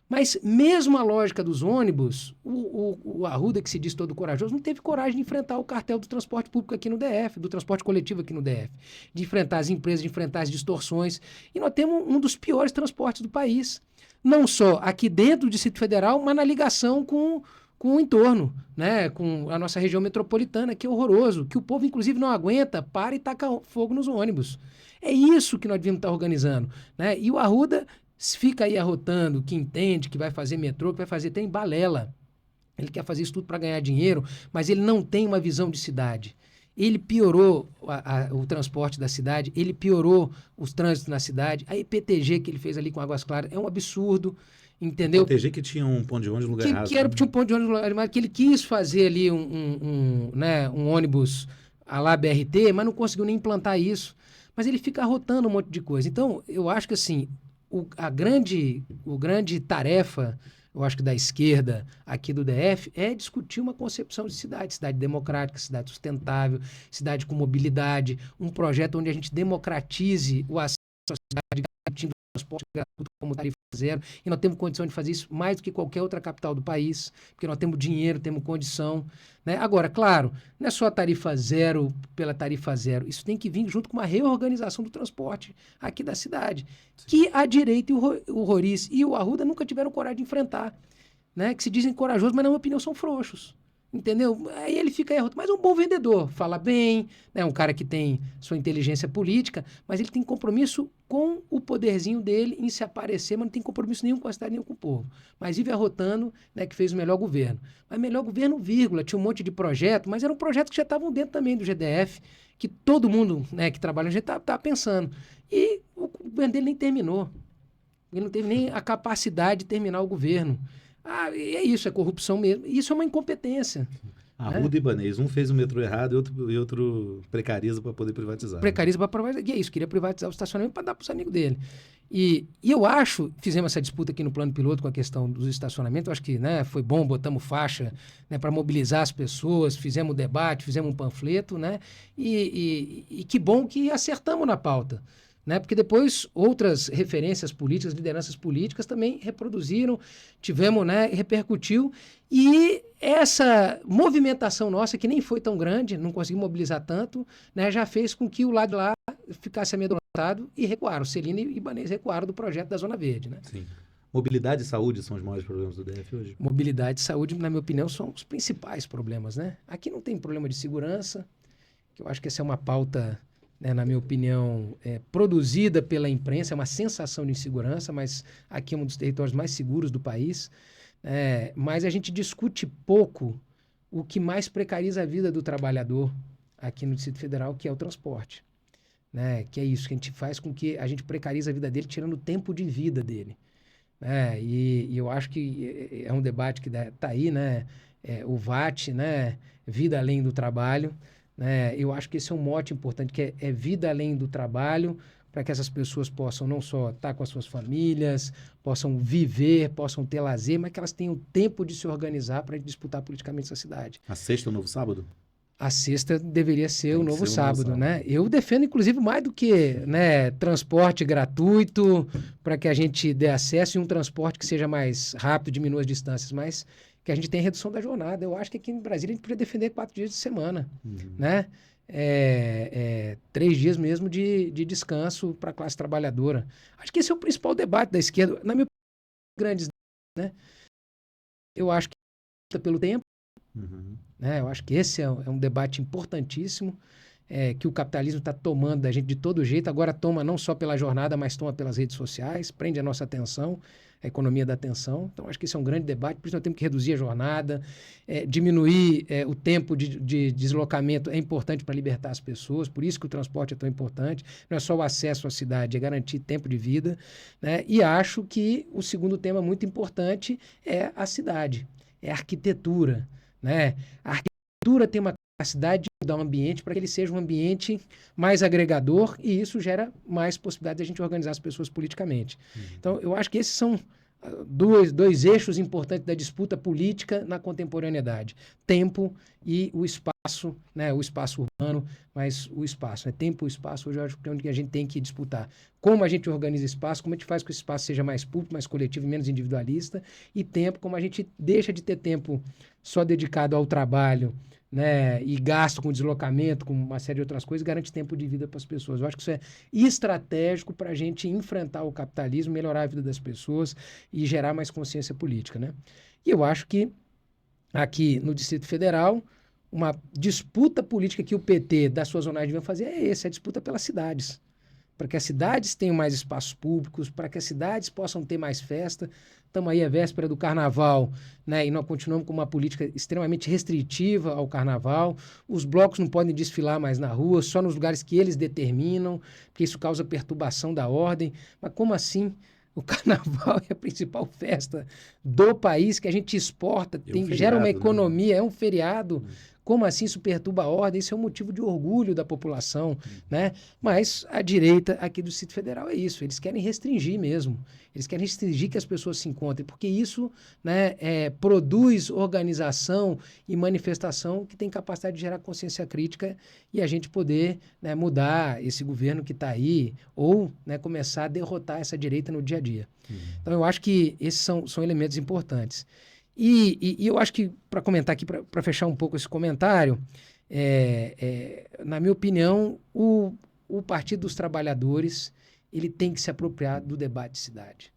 Mas mesmo a lógica dos ônibus, o Arruda, que se diz todo corajoso, não teve coragem de enfrentar o cartel do transporte público aqui no DF, do transporte coletivo aqui no DF, de enfrentar as empresas, de enfrentar as distorções. E nós temos um dos piores transportes do país. Não só aqui dentro do Distrito Federal, mas na ligação com o entorno, né? Com a nossa região metropolitana, que é horroroso, que o povo, inclusive, não aguenta, para e taca fogo nos ônibus. É isso que nós devíamos estar organizando, né? E o Arruda fica aí arrotando, que entende, que vai fazer metrô, que vai fazer, tem balela. Ele quer fazer isso tudo para ganhar dinheiro, mas ele não tem uma visão de cidade. Ele piorou o transporte da cidade, ele piorou os trânsitos na cidade. A EPTG que ele fez ali com Águas Claras é um absurdo, entendeu? A EPTG que tinha um ponto de ônibus no lugar errado. Tinha um ponto de ônibus no lugar errado, que ele quis fazer ali um ônibus à la BRT, mas não conseguiu nem implantar isso. Mas ele fica arrotando um monte de coisa. Então, eu acho que assim, a grande tarefa, eu acho que da esquerda aqui do DF, é discutir uma concepção de cidade democrática, cidade sustentável, cidade com mobilidade, um projeto onde a gente democratize o acesso à cidade, garantindo transporte gratuito como tarifa zero, e nós temos condição de fazer isso mais do que qualquer outra capital do país, porque nós temos dinheiro, temos condição, né? Agora, claro, não é só a tarifa zero pela tarifa zero, isso tem que vir junto com uma reorganização do transporte aqui da cidade, que a direita e o Roriz e o Arruda nunca tiveram coragem de enfrentar, né? Que se dizem corajosos, mas na minha opinião são frouxos. Entendeu? Aí ele fica errado. Mas é um bom vendedor, fala bem, né? Um cara que tem sua inteligência política, mas ele tem compromisso com o poderzinho dele em se aparecer, mas não tem compromisso nenhum com a cidade, nenhum com o povo. Mas vive arrotando, né, que fez o melhor governo. Mas melhor governo, vírgula, tinha um monte de projeto, mas eram projetos que já estavam dentro também do GDF, que todo mundo, né, que trabalha no GDF estava pensando. E o governo dele nem terminou. Ele não teve nem a capacidade de terminar o governo. Ah, e é isso, é corrupção mesmo. Isso é uma incompetência. Arruda e Ibanez, um fez o metrô errado e outro precariza para poder privatizar. Precariza para privatizar. E é isso, queria privatizar o estacionamento para dar para os amigos dele. E eu acho, fizemos essa disputa aqui no plano piloto com a questão dos estacionamentos, eu acho que, né, foi bom, botamos faixa, né, para mobilizar as pessoas, fizemos um debate, fizemos um panfleto, né, e que bom que acertamos na pauta. Né? Porque depois outras referências políticas, lideranças políticas também reproduziram, tivemos, né, repercutiu, e essa movimentação nossa, que nem foi tão grande, não conseguimos mobilizar tanto, né, já fez com que o lado de lá ficasse amedrontado e recuaram. Celina e Ibanez recuaram do projeto da Zona Verde. Né? Sim. Mobilidade e saúde são os maiores problemas do DF hoje? Mobilidade e saúde, na minha opinião, são os principais problemas. Né? Aqui não tem problema de segurança, que eu acho que essa é uma pauta... né, na minha opinião, produzida pela imprensa, é uma sensação de insegurança, mas aqui é um dos territórios mais seguros do país. Mas a gente discute pouco o que mais precariza a vida do trabalhador aqui no Distrito Federal, que é o transporte. Né? Que é isso, que a gente faz com que a gente precarize a vida dele, tirando o tempo de vida dele. E eu acho que é um debate que está aí, né? O VAT, né? Vida além do trabalho. Eu acho que esse é um mote importante, que é vida além do trabalho, para que essas pessoas possam não só estar com as suas famílias, possam viver, possam ter lazer, mas que elas tenham tempo de se organizar para disputar politicamente essa cidade. A sexta é o novo sábado? A sexta deveria ser o novo sábado, né? Eu defendo, inclusive, mais do que, né, transporte gratuito, para que a gente dê acesso e um transporte que seja mais rápido, diminua as distâncias, mas... que a gente tem redução da jornada. Eu acho que aqui em Brasília a gente podia defender 4 dias de semana, né? 3 dias mesmo de descanso para a classe trabalhadora. Acho que esse é o principal debate da esquerda. Na minha opinião, grandes, né? Eu acho que pelo tempo, né? Eu acho que esse é um debate importantíssimo, que o capitalismo está tomando da gente de todo jeito. Agora toma não só pela jornada, mas toma pelas redes sociais, prende a nossa atenção, a economia da atenção. Então, acho que esse é um grande debate, por isso nós temos que reduzir a jornada, diminuir o tempo de deslocamento é importante para libertar as pessoas, por isso que o transporte é tão importante. Não é só o acesso à cidade, é garantir tempo de vida. Né? E acho que o segundo tema muito importante é a cidade, é a arquitetura. Né? A arquitetura tem uma capacidade de mudar o ambiente para que ele seja um ambiente mais agregador, e isso gera mais possibilidade de a gente organizar as pessoas politicamente. Então, eu acho que esses são dois eixos importantes da disputa política na contemporaneidade. Tempo e o espaço, né? O espaço urbano, mas o espaço. Né? Tempo e espaço, hoje eu acho que é onde a gente tem que disputar. Como a gente organiza espaço, como a gente faz com que esse espaço seja mais público, mais coletivo e menos individualista, e tempo, como a gente deixa de ter tempo só dedicado ao trabalho, né, e gasto com deslocamento, com uma série de outras coisas, garante tempo de vida para as pessoas. Eu acho que isso é estratégico para a gente enfrentar o capitalismo, melhorar a vida das pessoas e gerar mais consciência política. Né? E eu acho que aqui no Distrito Federal, uma disputa política que o PT da sua zonagem devia fazer é a disputa pelas cidades. Para que as cidades tenham mais espaços públicos, para que as cidades possam ter mais festa. Estamos aí à véspera do carnaval, né? E nós continuamos com uma política extremamente restritiva ao carnaval. Os blocos não podem desfilar mais na rua, só nos lugares que eles determinam, porque isso causa perturbação da ordem. Mas como assim? O carnaval é a principal festa do país, que a gente exporta, gera uma economia, né? É um feriado. Como assim isso perturba a ordem? Isso é um motivo de orgulho da população, né? Mas a direita aqui do Distrito Federal é isso, eles querem restringir mesmo. Eles querem restringir que as pessoas se encontrem, porque isso, né, produz organização e manifestação que tem capacidade de gerar consciência crítica e a gente poder, né, mudar esse governo que está aí ou, né, começar a derrotar essa direita no dia a dia. Então, eu acho que esses são elementos importantes. E eu acho que, para comentar aqui, para fechar um pouco esse comentário, na minha opinião, o Partido dos Trabalhadores ele tem que se apropriar do debate de cidade.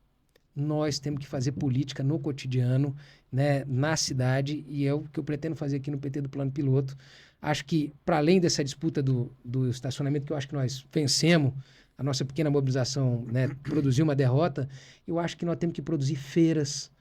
Nós temos que fazer política no cotidiano, né, na cidade, e é o que eu pretendo fazer aqui no PT do Plano Piloto. Acho que, para além dessa disputa do estacionamento, que eu acho que nós vencemos, a nossa pequena mobilização, né, produziu uma derrota, eu acho que nós temos que produzir feiras,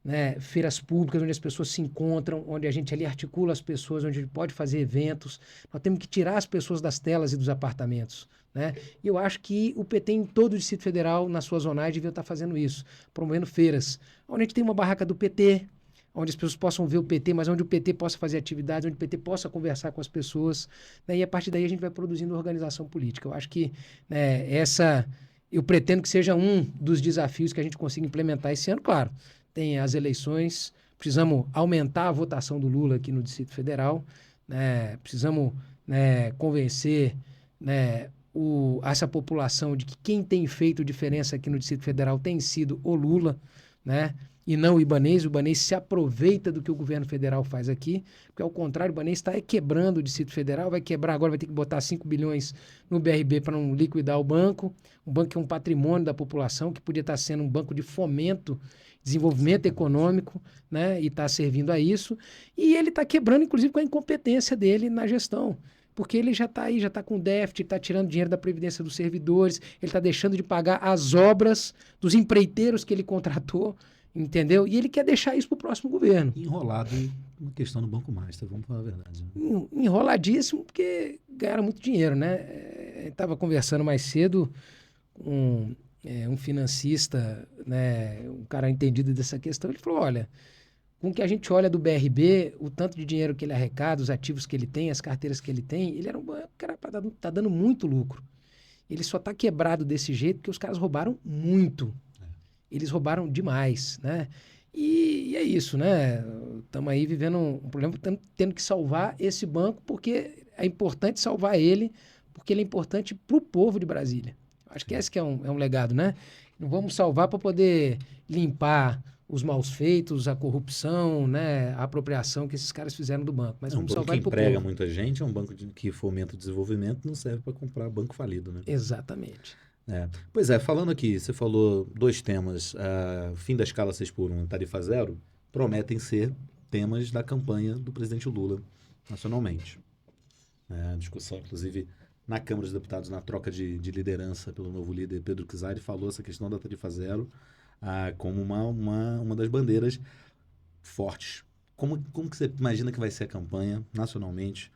né, feiras públicas onde as pessoas se encontram, onde a gente ali articula as pessoas, onde a gente pode fazer eventos. Nós temos que tirar as pessoas das telas e dos apartamentos, né? E eu acho que o PT em todo o Distrito Federal, nas suas zonais, devia estar fazendo isso, promovendo feiras, onde a gente tem uma barraca do PT, onde as pessoas possam ver o PT, mas onde o PT possa fazer atividades, onde o PT possa conversar com as pessoas, né? E a partir daí a gente vai produzindo organização política. Eu acho que, né, eu pretendo que seja um dos desafios que a gente consiga implementar esse ano, claro. Tem as eleições, precisamos aumentar a votação do Lula aqui no Distrito Federal, né? Precisamos, né, convencer, né, essa população de que quem tem feito diferença aqui no Distrito Federal tem sido o Lula, né? E não o Ibanez. O Ibanez se aproveita do que o governo federal faz aqui, porque ao contrário, o Ibanez está quebrando o Distrito Federal, vai quebrar agora, vai ter que botar 5 bilhões no BRB para não liquidar o banco que é um patrimônio da população, que podia estar sendo um banco de fomento, desenvolvimento econômico, né? E está servindo a isso. E ele está quebrando, inclusive, com a incompetência dele na gestão. Porque ele já está aí, já está com déficit, está tirando dinheiro da Previdência dos servidores, ele está deixando de pagar as obras dos empreiteiros que ele contratou, entendeu? E ele quer deixar isso para o próximo governo. Enrolado na questão do Banco Master, vamos falar a verdade. Enroladíssimo, porque ganharam muito dinheiro, né? Estava conversando mais cedo com um financista, né, um cara entendido dessa questão, ele falou, olha, com o que a gente olha do BRB, o tanto de dinheiro que ele arrecada, os ativos que ele tem, as carteiras que ele tem, ele era um banco que tá dando muito lucro. Ele só está quebrado desse jeito porque os caras roubaram muito. Eles roubaram demais, né? E é isso, né? Estamos aí vivendo um problema, tendo que salvar esse banco, porque é importante salvar ele, porque ele é importante para o povo de Brasília. Acho que esse que é um legado, né? Não vamos salvar para poder limpar os maus feitos, a corrupção, né, a apropriação que esses caras fizeram do banco. Mas vamos salvar ele para o povo. É um banco que emprega muita gente, é um banco que fomenta o desenvolvimento, não serve para comprar banco falido, né? Exatamente. Pois é, falando aqui, você falou 2 temas, fim da escala 6x1 e tarifa zero, prometem ser temas da campanha do presidente Lula nacionalmente. Discussão, inclusive, na Câmara dos Deputados, na troca de liderança pelo novo líder Pedro Kizari, falou essa questão da tarifa zero como uma das bandeiras fortes. Como que você imagina que vai ser a campanha nacionalmente?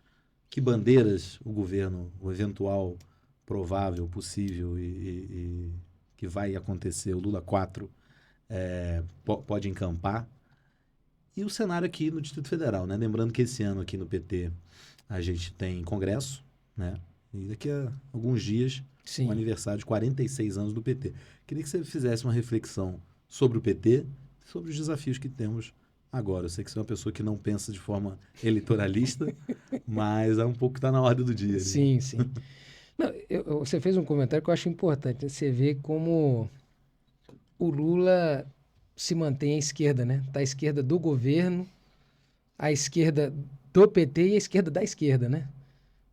Que bandeiras o governo, o eventual, provável, possível e que vai acontecer, o Lula 4, pode encampar? E o cenário aqui no Distrito Federal, né? Lembrando que esse ano aqui no PT a gente tem congresso, né? E daqui a alguns dias, o aniversário de 46 anos do PT. Queria que você fizesse uma reflexão sobre o PT, sobre os desafios que temos agora. Eu sei que você é uma pessoa que não pensa de forma eleitoralista, mas é um pouco que está na ordem do dia. Sim, sim. Não, você fez um comentário que eu acho importante. Você vê como o Lula se mantém à esquerda, né? Está à esquerda do governo, à esquerda do PT e à esquerda da esquerda, né?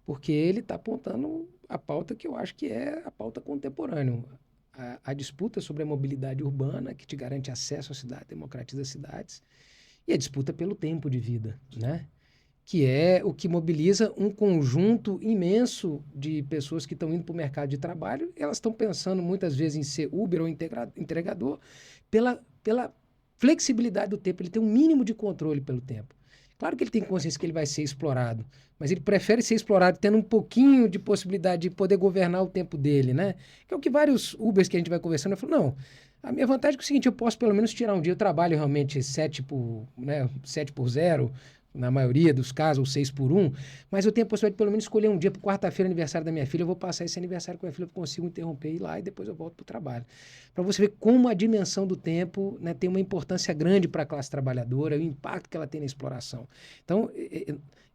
Porque ele está apontando a pauta que eu acho que é a pauta contemporânea. A disputa sobre a mobilidade urbana, que te garante acesso à cidade, democratiza as cidades, e a disputa pelo tempo de vida, né? Que é o que mobiliza um conjunto imenso de pessoas que estão indo para o mercado de trabalho. Elas estão pensando muitas vezes em ser Uber ou entregador pela flexibilidade do tempo. Ele tem um mínimo de controle pelo tempo. Claro que ele tem consciência que ele vai ser explorado, mas ele prefere ser explorado tendo um pouquinho de possibilidade de poder governar o tempo dele, né? Que é o que vários Ubers que a gente vai conversando, eu falo, não, a minha vantagem é o seguinte, eu posso pelo menos tirar um dia, eu trabalho realmente 7 por 0, na maioria dos casos, ou 6 por 1, mas eu tenho a possibilidade de pelo menos escolher um dia para quarta-feira, aniversário da minha filha, eu vou passar esse aniversário com a minha filha, eu consigo interromper, ir lá e depois eu volto para o trabalho. Para você ver como a dimensão do tempo, né, tem uma importância grande para a classe trabalhadora, o impacto que ela tem na exploração. Então,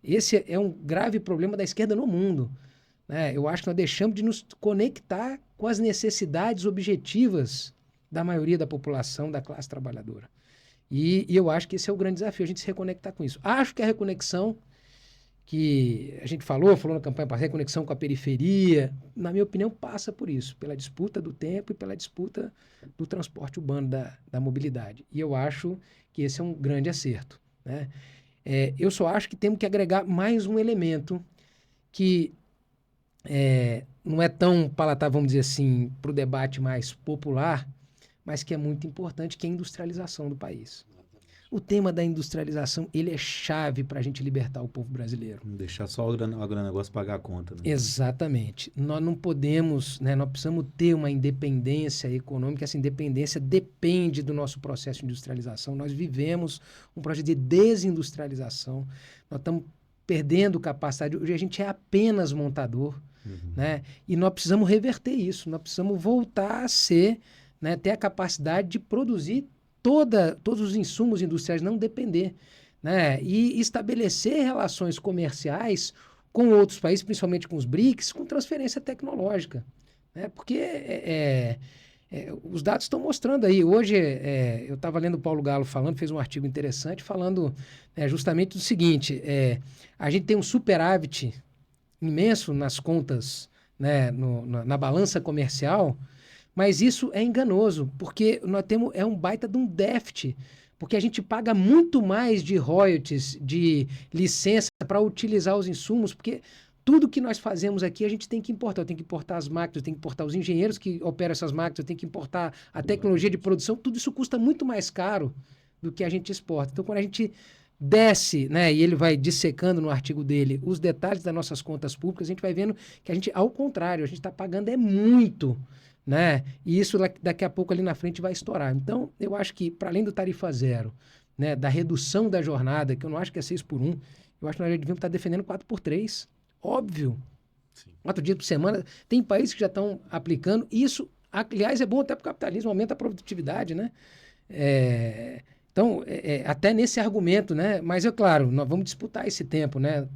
esse é um grave problema da esquerda no mundo, né? Eu acho que nós deixamos de nos conectar com as necessidades objetivas da maioria da população, da classe trabalhadora. E eu acho que esse é o grande desafio, a gente se reconectar com isso. Acho que a reconexão que a gente falou na campanha passada, reconexão com a periferia, na minha opinião, passa por isso, pela disputa do tempo e pela disputa do transporte urbano, da mobilidade. E eu acho que esse é um grande acerto, né? Eu só acho que temos que agregar mais um elemento que não é tão palatável, vamos dizer assim, para o debate mais popular, mas que é muito importante, que é a industrialização do país. O tema da industrialização, ele é chave para a gente libertar o povo brasileiro. Não deixar só o agronegócio pagar a conta, né? Exatamente. Nós não podemos, né, nós precisamos ter uma independência econômica, essa independência depende do nosso processo de industrialização. Nós vivemos um processo de desindustrialização, nós estamos perdendo capacidade, hoje a gente é apenas montador, né? E nós precisamos reverter isso, nós precisamos voltar a ser, né, ter a capacidade de produzir todos os insumos industriais, não depender, né? E estabelecer relações comerciais com outros países, principalmente com os BRICS, com transferência tecnológica, né? Porque os dados estão mostrando aí. Hoje, eu estava lendo o Paulo Galo falando, fez um artigo interessante falando justamente do seguinte, a gente tem um superávit imenso nas contas, né, na balança comercial, mas isso é enganoso, porque nós temos um baita de um déficit, porque a gente paga muito mais de royalties, de licença para utilizar os insumos, porque tudo que nós fazemos aqui a gente tem que importar. Eu tenho que importar as máquinas, eu tenho que importar os engenheiros que operam essas máquinas, eu tenho que importar a tecnologia de produção, tudo isso custa muito mais caro do que a gente exporta. Então, quando a gente desce, né, e ele vai dissecando no artigo dele os detalhes das nossas contas públicas, a gente vai vendo que a gente, ao contrário, a gente está pagando muito, né? E isso daqui a pouco ali na frente vai estourar. Então, eu acho que, para além do tarifa zero, né, da redução da jornada, que eu não acho que é 6 por 1, eu acho que nós devíamos estar defendendo 4 por 3. Óbvio. Sim. 4 dias por semana. Tem países que já estão aplicando. Isso, aliás, é bom até para o capitalismo, aumenta a produtividade, né? Então, até nesse argumento, né? Mas, é claro, nós vamos disputar esse tempo, né?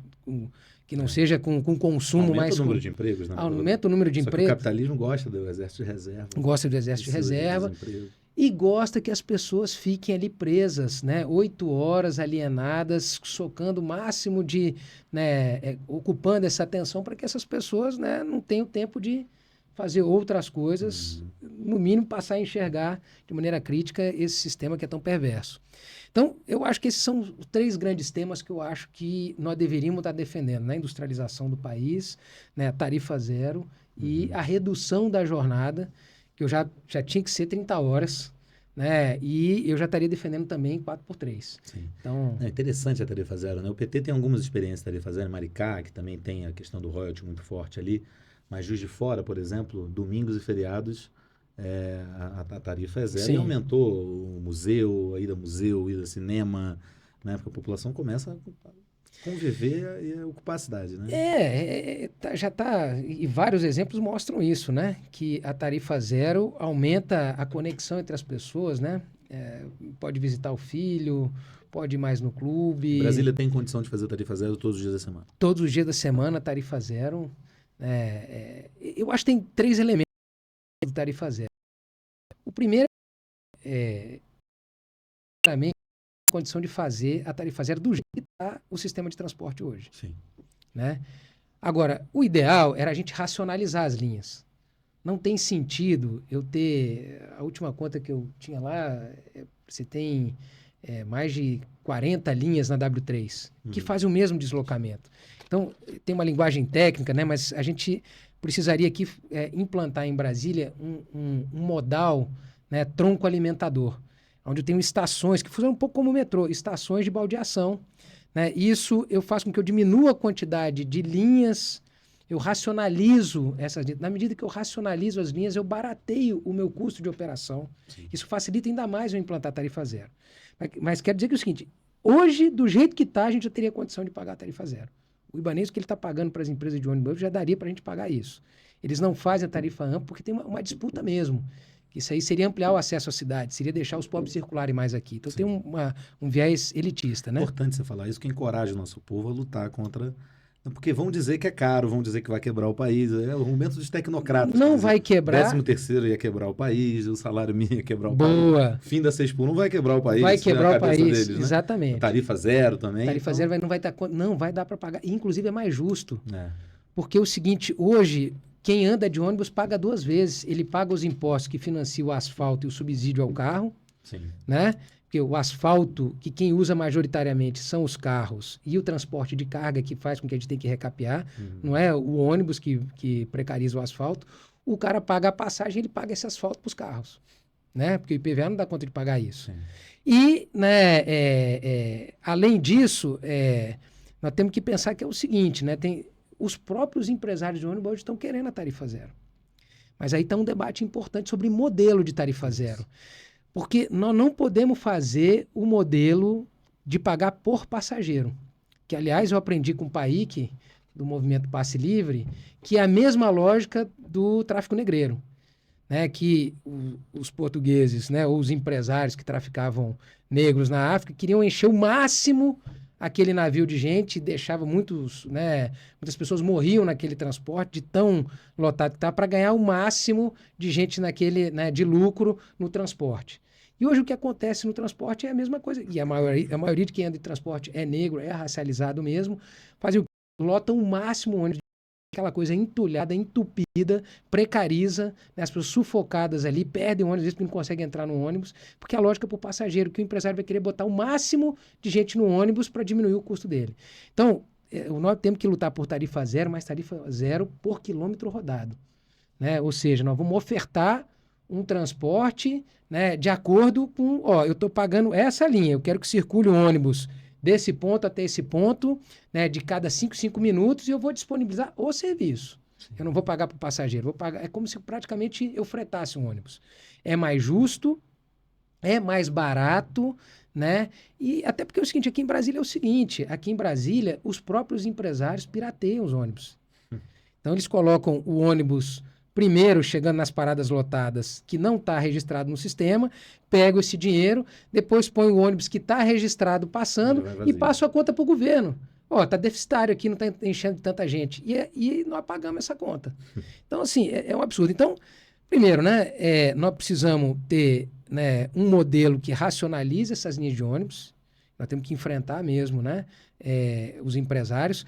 Que não seja com consumo mais... Aumenta o número de empregos, né? Aumenta o número de empregos. O capitalismo gosta do exército de reserva. Gosta do exército de reserva. E gosta que as pessoas fiquem ali presas, né? 8 horas alienadas, socando o máximo de... né, ocupando essa atenção para que essas pessoas, né, não tenham tempo de fazer outras coisas, no mínimo passar a enxergar de maneira crítica esse sistema que é tão perverso. Então, eu acho que esses são os 3 grandes temas que eu acho que nós deveríamos estar defendendo, né? Industrialização do país, né? Tarifa zero e a redução da jornada, que eu já tinha que ser 30 horas, né? E eu já estaria defendendo também 4 por 3. Sim. Então, é interessante a tarifa zero, né? O PT tem algumas experiências de tarifa zero, Maricá, que também tem a questão do royalty muito forte ali, mas Juiz de Fora, por exemplo, domingos e feriados, a tarifa é zero. Sim. E aumentou o museu, a ida ao museu, a ida ao cinema, né? Porque a população começa a conviver e a ocupar a cidade, né? Já está, e vários exemplos mostram isso, né? Que a tarifa zero aumenta a conexão entre as pessoas, né? Pode visitar o filho, pode ir mais no clube. Brasília tem condição de fazer tarifa zero todos os dias da semana? Todos os dias da semana, tarifa zero. Eu acho que tem 3 elementos de tarifa zero. O primeiro é a condição de fazer a tarifa zero do jeito que está o sistema de transporte hoje. Sim. Né? Agora, o ideal era a gente racionalizar as linhas. Não tem sentido eu ter... A última conta que eu tinha lá, você tem mais de 40 linhas na W3 que fazem o mesmo deslocamento. Então, tem uma linguagem técnica, né? Mas a gente precisaria aqui implantar em Brasília um modal, né, tronco alimentador, onde eu tenho estações que funcionam um pouco como o metrô, estações de baldeação, né? Isso eu faço com que eu diminua a quantidade de linhas, eu racionalizo essas linhas. Na medida que eu racionalizo as linhas, eu barateio o meu custo de operação. Sim. Isso facilita ainda mais eu implantar tarifa zero. Mas quero dizer que é o seguinte, Hoje, do jeito que está, a gente já teria condição de pagar a tarifa zero. O Ibanez, que ele está pagando para as empresas de ônibus, já daria para a gente pagar isso. Eles não fazem a tarifa ampla porque tem uma disputa mesmo. Isso aí seria ampliar o acesso à cidade, seria deixar os pobres circularem mais aqui. Então tem um viés elitista, né? Importante você falar isso, que encoraja o nosso povo a lutar contra... Porque vão dizer que é caro, vão dizer que vai quebrar o país. É o argumento dos tecnocratas. Não vai quebrar. 13º ia quebrar o país, o salário mínimo ia quebrar o Boa. país. Fim da 6 por 1 não vai quebrar o país. Vai quebrar o país, deles, né? exatamente. A tarifa zero também. Tarifa zero não vai dar conta. Não, vai dar para pagar. Inclusive é mais justo. É. Porque é o seguinte, hoje, quem anda de ônibus paga 2 vezes. Ele paga os impostos que financiam o asfalto e o subsídio ao carro. Sim. Né? Porque o asfalto, que quem usa majoritariamente são os carros e o transporte de carga que faz com que a gente tenha que recapear, não é o ônibus que precariza o asfalto. O cara paga a passagem, ele paga esse asfalto para os carros, né? Porque o IPVA não dá conta de pagar isso. Sim. E, né, além disso, nós temos que pensar que é o seguinte, né? Os próprios empresários de ônibus hoje estão querendo a tarifa zero. Mas aí está um debate importante sobre modelo de tarifa zero. Porque nós não podemos fazer o modelo de pagar por passageiro. Que, aliás, eu aprendi com o PAIC, do Movimento Passe Livre, que é a mesma lógica do tráfico negreiro. Né? Que os portugueses, né, ou os empresários que traficavam negros na África, queriam encher o máximo aquele navio de gente, deixava muitas pessoas morriam naquele transporte, de tão lotado que estava, para ganhar o máximo de gente naquele, né, de lucro no transporte. E hoje o que acontece no transporte é a mesma coisa. E a maioria de quem anda em transporte é negro, é racializado mesmo, lotam o máximo o ônibus, aquela coisa entulhada, entupida, precariza, né, as pessoas sufocadas ali, perdem o ônibus, às vezes não conseguem entrar no ônibus, porque a lógica é para o passageiro, que o empresário vai querer botar o máximo de gente no ônibus para diminuir o custo dele. Então, nós temos que lutar por tarifa zero, mas tarifa zero por quilômetro rodado. Né? Ou seja, nós vamos ofertar um transporte, né, de acordo com, eu estou pagando essa linha, eu quero que circule o ônibus desse ponto até esse ponto, né, de cada 5 minutos, e eu vou disponibilizar o serviço. Sim. Eu não vou pagar para o passageiro, vou pagar. É como se praticamente eu fretasse um ônibus. É mais justo, é mais barato, né? E até porque é o seguinte, aqui em Brasília é o seguinte, aqui em Brasília os próprios empresários pirateiam os ônibus. Então eles colocam o ônibus primeiro chegando nas paradas lotadas, que não está registrado no sistema, pego esse dinheiro, depois põe o ônibus que está registrado passando e passo a conta para o governo. Está deficitário aqui, não está enchendo tanta gente. E nós pagamos essa conta. Então, assim, é um absurdo. Então, primeiro, né, nós precisamos ter, né, um modelo que racionalize essas linhas de ônibus. Nós temos que enfrentar mesmo, né, os empresários.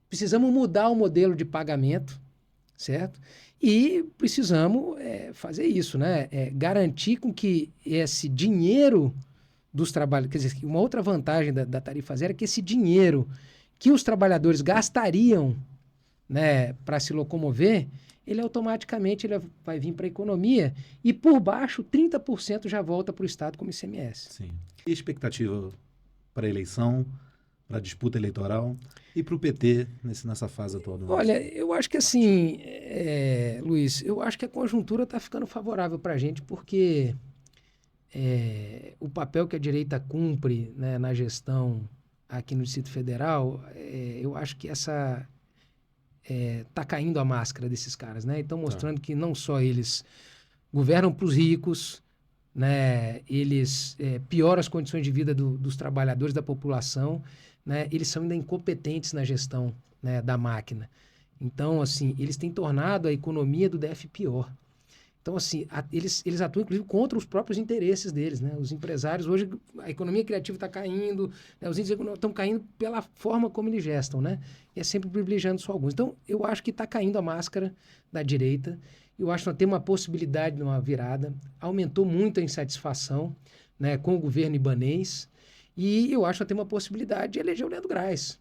Precisamos mudar o modelo de pagamento, certo? E precisamos fazer isso, né? Garantir com que esse dinheiro dos trabalhadores... Quer dizer, uma outra vantagem da tarifa zero é que esse dinheiro que os trabalhadores gastariam, né, para se locomover, ele automaticamente vai vir para a economia e por baixo 30% já volta para o Estado como ICMS. Sim. E expectativa para a eleição, para a disputa eleitoral e para o PT nessa fase atual do Olha, eu acho que assim, Luiz, eu acho que a conjuntura está ficando favorável para a gente porque o papel que a direita cumpre, né, na gestão aqui no Distrito Federal, eu acho que essa está caindo a máscara desses caras, né? Estão mostrando que não só eles governam para os ricos, né? Eles pioram as condições de vida dos trabalhadores, da população, né? Eles são ainda incompetentes na gestão, né, da máquina. Então, assim, eles têm tornado a economia do DF pior. Então, assim, eles atuam, inclusive, contra os próprios interesses deles, né? Os empresários, hoje, a economia criativa está caindo, né? Os índices estão caindo pela forma como eles gestam, né? E é sempre privilegiando só alguns. Então, eu acho que está caindo a máscara da direita. Eu acho que nós temos uma possibilidade de uma virada. Aumentou muito a insatisfação, né, com o governo ibanês. E eu acho que nós temos uma possibilidade de eleger o Leandro Graz,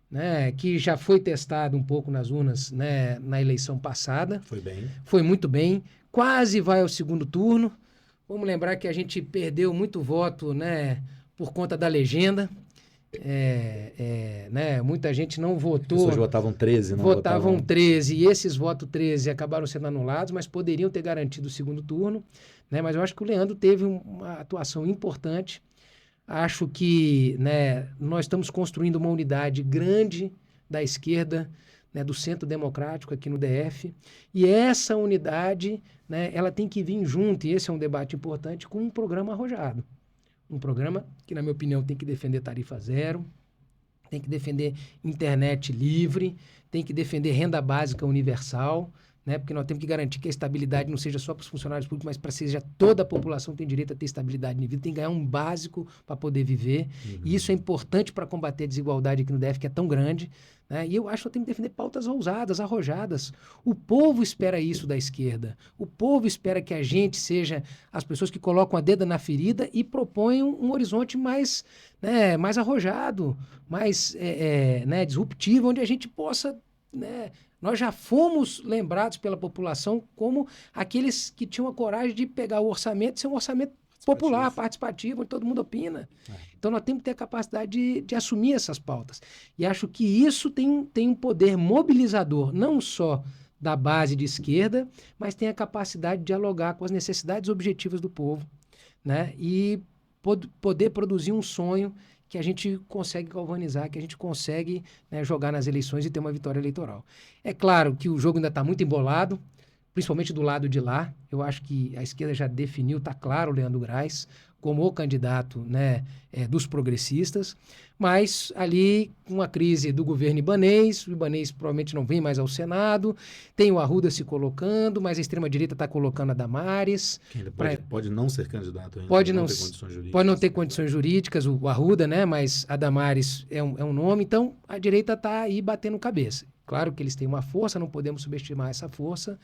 né, que já foi testado um pouco nas urnas, né, na eleição passada. Foi bem. Foi muito bem. Quase vai ao segundo turno. Vamos lembrar que a gente perdeu muito voto, né, por conta da legenda. Né, muita gente não votou. As pessoas votavam 13, não votavam 13, e esses votos 13 acabaram sendo anulados, mas poderiam ter garantido o segundo turno. Né, mas eu acho que o Leandro teve uma atuação importante. Acho que, né, nós estamos construindo uma unidade grande da esquerda, né, do Centro Democrático aqui no DF, e essa unidade, né, ela tem que vir junto, e esse é um debate importante, com um programa arrojado. Um programa que, na minha opinião, tem que defender tarifa zero, tem que defender internet livre, tem que defender renda básica universal, né? Porque nós temos que garantir que a estabilidade não seja só para os funcionários públicos, mas para seja toda a população tem direito a ter estabilidade de vida, tem que ganhar um básico para poder viver. E isso é importante para combater a desigualdade aqui no DF, que é tão grande, né? E eu acho que eu tenho que defender pautas ousadas, arrojadas. O povo espera isso da esquerda. O povo espera que a gente seja as pessoas que colocam a dedo na ferida e proponham um horizonte mais, né, mais arrojado, mais né, disruptivo, onde a gente possa, né, nós já fomos lembrados pela população como aqueles que tinham a coragem de pegar o orçamento e ser um orçamento popular, participativo, onde todo mundo opina. Então nós temos que ter a capacidade de assumir essas pautas. E acho que isso tem um poder mobilizador, não só da base de esquerda, mas tem a capacidade de dialogar com as necessidades objetivas do povo, né? E poder produzir um sonho que a gente consegue galvanizar, que a gente consegue, né, jogar nas eleições e ter uma vitória eleitoral. É claro que o jogo ainda está muito embolado, principalmente do lado de lá. Eu acho que a esquerda já definiu, está claro, o Leandro Grais como o candidato, né, dos progressistas, mas ali com a crise do governo ibanês, o ibanês provavelmente não vem mais ao Senado, tem o Arruda se colocando, mas a extrema-direita está colocando a Damares. Ele pode não ser candidato ainda, pode não ter condições jurídicas. Pode não ter condições jurídicas, o Arruda, né, mas a Damares é um nome, então a direita está aí batendo cabeça. Claro que eles têm uma força, não podemos subestimar essa força,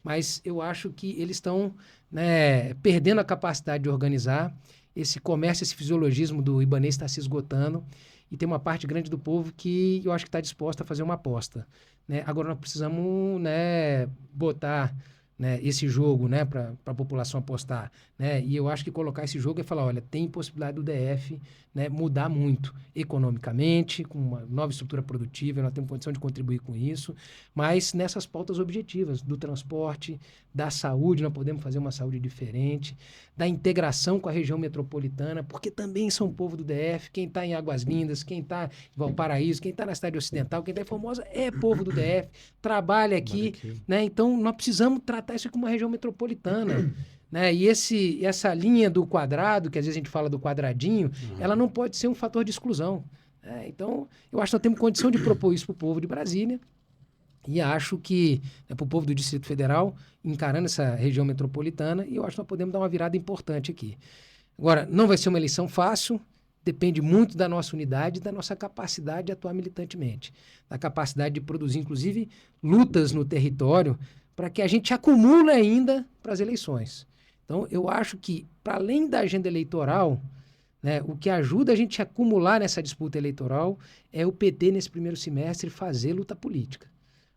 mas eu acho que eles estão, né, perdendo a capacidade de organizar. Esse comércio, esse fisiologismo do ibanês está se esgotando e tem uma parte grande do povo que eu acho que está disposta a fazer uma aposta, né? Agora nós precisamos, né, botar, né, esse jogo, né, para a população apostar, né? E eu acho que colocar esse jogo é falar, olha, tem possibilidade do DF, né, mudar muito economicamente, com uma nova estrutura produtiva, nós temos condição de contribuir com isso, mas nessas pautas objetivas do transporte, da saúde, nós podemos fazer uma saúde diferente, da integração com a região metropolitana, porque também são povo do DF, quem está em Águas Lindas, quem está em Valparaíso, quem está na cidade ocidental, quem está em Formosa é povo do DF, trabalha aqui, né? Então nós precisamos tratar isso como uma região metropolitana. Né? E essa linha do quadrado, que às vezes a gente fala do quadradinho, ela não pode ser um fator de exclusão. Né? Então, eu acho que nós temos condição de propor isso para o povo de Brasília e acho que, né, para o povo do Distrito Federal, encarando essa região metropolitana, e eu acho que nós podemos dar uma virada importante aqui. Agora, não vai ser uma eleição fácil, depende muito da nossa unidade e da nossa capacidade de atuar militantemente, da capacidade de produzir, inclusive, lutas no território para que a gente acumule ainda para as eleições. Então, eu acho que, para além da agenda eleitoral, né, o que ajuda a gente a acumular nessa disputa eleitoral é o PT, nesse primeiro semestre, fazer luta política.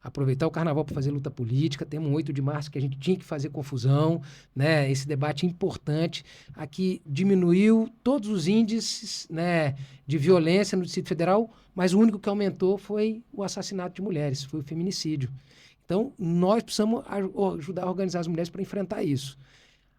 Aproveitar o carnaval para fazer luta política. Temos um 8 de março que a gente tinha que fazer confusão, né, esse debate importante. Aqui diminuiu todos os índices, né, de violência no Distrito Federal, mas o único que aumentou foi o assassinato de mulheres, foi o feminicídio. Então, nós precisamos ajudar a organizar as mulheres para enfrentar isso.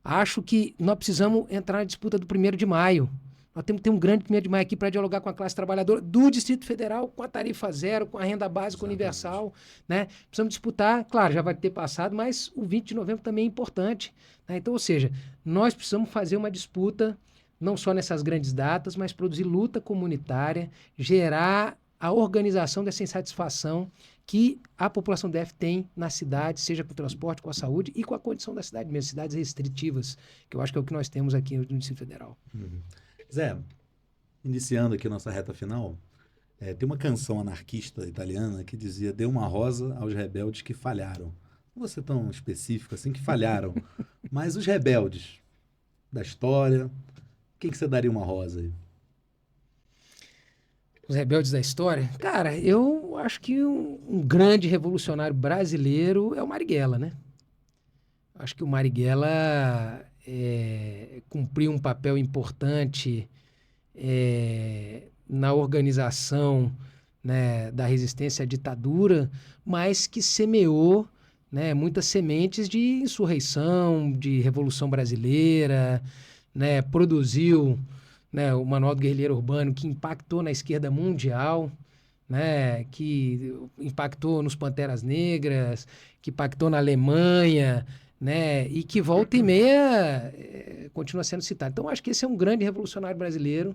Acho que nós precisamos entrar na disputa do 1º de maio. Nós temos que ter um grande 1º de maio aqui para dialogar com a classe trabalhadora do Distrito Federal, com a tarifa zero, com a renda básica universal. Né? Precisamos disputar, claro, já vai ter passado, mas o 20 de novembro também é importante. Né? Então, ou seja, nós precisamos fazer uma disputa, não só nessas grandes datas, mas produzir luta comunitária, gerar a organização dessa insatisfação que a população DF tem na cidade, seja com o transporte, com a saúde e com a condição da cidade mesmo, cidades restritivas, que eu acho que é o que nós temos aqui no Distrito Federal. Zé, iniciando aqui a nossa reta final, tem uma canção anarquista italiana que dizia: "Dê uma rosa aos rebeldes que falharam". Não vou ser tão específico assim, que falharam, mas os rebeldes da história, quem que você daria uma rosa aí? Os rebeldes da história? Cara, eu acho que um grande revolucionário brasileiro é o Marighella, né? Acho que o Marighella cumpriu um papel importante na organização, né, da resistência à ditadura, mas que semeou, né, muitas sementes de insurreição, de Revolução Brasileira, né, produziu, né, o Manual do Guerrilheiro Urbano, que impactou na esquerda mundial, né, que impactou nos Panteras Negras, que impactou na Alemanha, né, e que volta e meia continua sendo citado. Então, acho que esse é um grande revolucionário brasileiro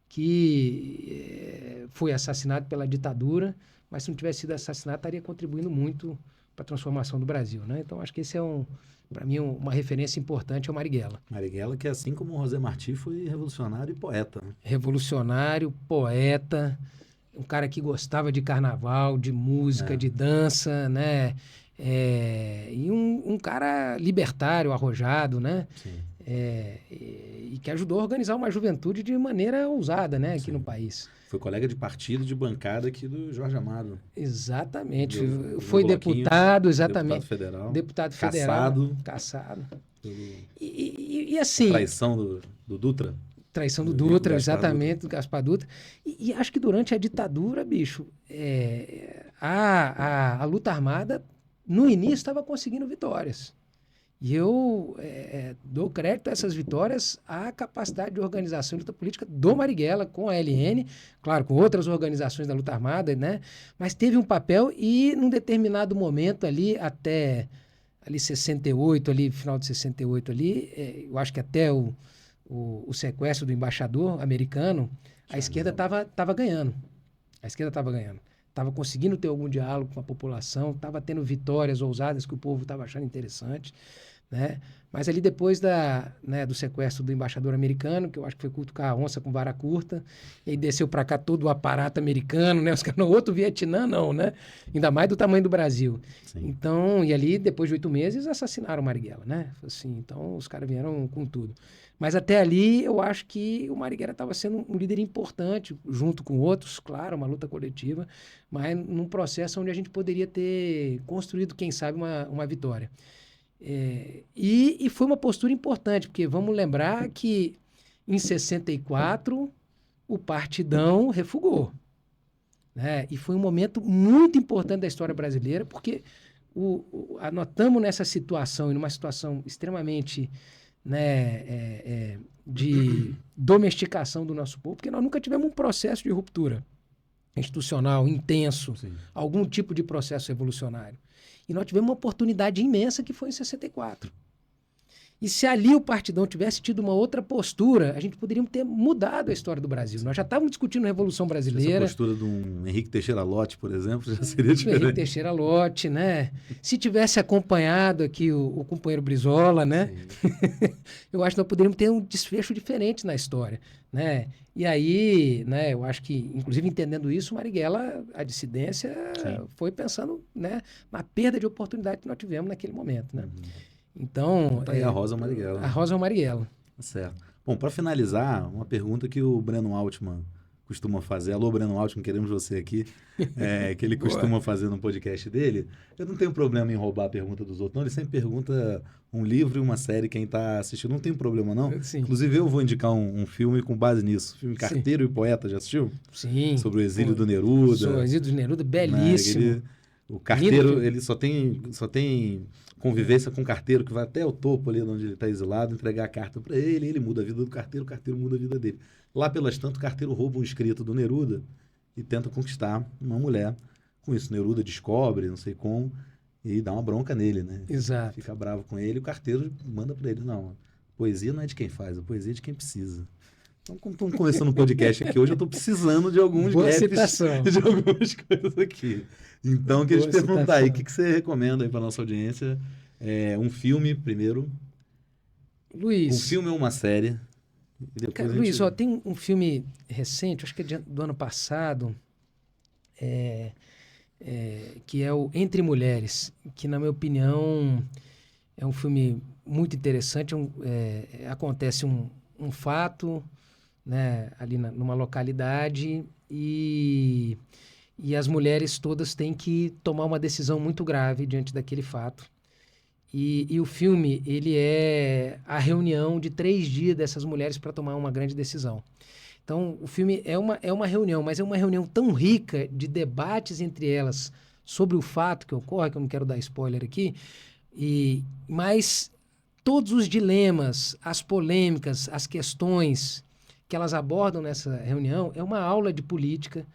que foi assassinado pela ditadura, mas se não tivesse sido assassinado, estaria contribuindo muito para a transformação do Brasil, né? Então, acho que esse é, para mim, uma referência importante ao Marighella. Marighella, que assim como o José Martí, foi revolucionário e poeta. Né? Revolucionário, poeta, um cara que gostava de carnaval, de música, de dança, né? E um cara libertário, arrojado, né? Sim. E que ajudou a organizar uma juventude de maneira ousada, né? Aqui no país. Foi colega de partido, de bancada aqui do Jorge Amado. Exatamente. Foi deputado, exatamente. Deputado federal. Deputado federal. Caçado. E assim... Traição do Dutra. Traição do Dutra, exatamente, do Gaspar Dutra. E acho que durante a ditadura, bicho, a luta armada, no início, estava conseguindo vitórias. E eu dou crédito a essas vitórias à capacidade de organização de luta política do Marighella, com a LN, claro, com outras organizações da luta armada, né? Mas teve um papel e, num determinado momento ali, até ali 68, ali, final de 68 ali, eu acho que até o sequestro do embaixador americano, a esquerda estava ganhando. A esquerda estava ganhando. Estava conseguindo ter algum diálogo com a população, estava tendo vitórias ousadas que o povo estava achando interessante, né? Mas ali depois do sequestro do embaixador americano, que eu acho que foi cutucar a onça com vara curta, e aí desceu para cá todo o aparato americano, né? Os caras, no outro Vietnã não, né? Ainda mais do tamanho do Brasil. Sim. Então, e ali, depois de 8 meses, assassinaram o Marighella, né? Assim, então, os caras vieram com tudo. Mas até ali, eu acho que o Marighella estava sendo um líder importante, junto com outros, claro, uma luta coletiva, mas num processo onde a gente poderia ter construído, quem sabe, uma vitória. E foi uma postura importante, porque vamos lembrar que em 64 o Partidão refugou, né? E foi um momento muito importante da história brasileira, porque nós estamos nessa situação, e numa situação extremamente... né, de domesticação do nosso povo, porque nós nunca tivemos um processo de ruptura institucional intenso, sim, algum tipo de processo revolucionário. E nós tivemos uma oportunidade imensa que foi em 64. E se ali o Partidão tivesse tido uma outra postura, a gente poderia ter mudado a história do Brasil. Nós já estávamos discutindo a Revolução Brasileira. Essa postura de um Henrique Teixeira Lott, por exemplo, já seria diferente. Henrique Teixeira Lott, né? Se tivesse acompanhado aqui o companheiro Brizola, né? Eu acho que nós poderíamos ter um desfecho diferente na história, né? E aí, né, eu acho que, inclusive entendendo isso, o Marighella, a dissidência, sim, foi pensando, né, na perda de oportunidade que nós tivemos naquele momento, né? Então... Tá aí a Rosa Marighella. A Rosa Marighella. Certo. Bom, para finalizar, uma pergunta que o Breno Altman costuma fazer. Alô, Breno Altman, queremos você aqui. Que ele costuma fazer no podcast dele. Eu não tenho problema em roubar a pergunta dos outros, não. Ele sempre pergunta um livro e uma série, quem está assistindo. Não tem problema, não. Sim. Inclusive, eu vou indicar um filme com base nisso. Filme Carteiro, sim, e Poeta, já assistiu? Sim. Sobre o exílio do Neruda. O exílio do Neruda, belíssimo. O carteiro, ele só tem convivência com o carteiro, que vai até o topo ali onde ele está exilado, entregar a carta para ele, ele muda a vida do carteiro, o carteiro muda a vida dele. Lá pelas tantas, o carteiro rouba um escrito do Neruda e tenta conquistar uma mulher. Com isso, Neruda descobre, não sei como, e dá uma bronca nele, né? Exato. Fica bravo com ele, e o carteiro manda para ele, não, a poesia não é de quem faz, a poesia é de quem precisa. Então, como estamos começando um podcast aqui hoje, eu estou precisando de alguns gaps, de algumas coisas aqui. Então, queria te perguntar aí, o que você recomenda aí para nossa audiência? Um filme, primeiro. Luiz. Um filme ou uma série? Luiz, tem um filme recente, acho que é do ano passado, que é o Entre Mulheres, que, na minha opinião, é um filme muito interessante. Acontece um fato, né, ali numa localidade e as mulheres todas têm que tomar uma decisão muito grave diante daquele fato. E o filme, ele é a reunião de 3 dias dessas mulheres para tomar uma grande decisão. Então, o filme é uma reunião, mas é uma reunião tão rica de debates entre elas sobre o fato que ocorre, que eu não quero dar spoiler aqui, mas todos os dilemas, as polêmicas, as questões que elas abordam nessa reunião é uma aula de política,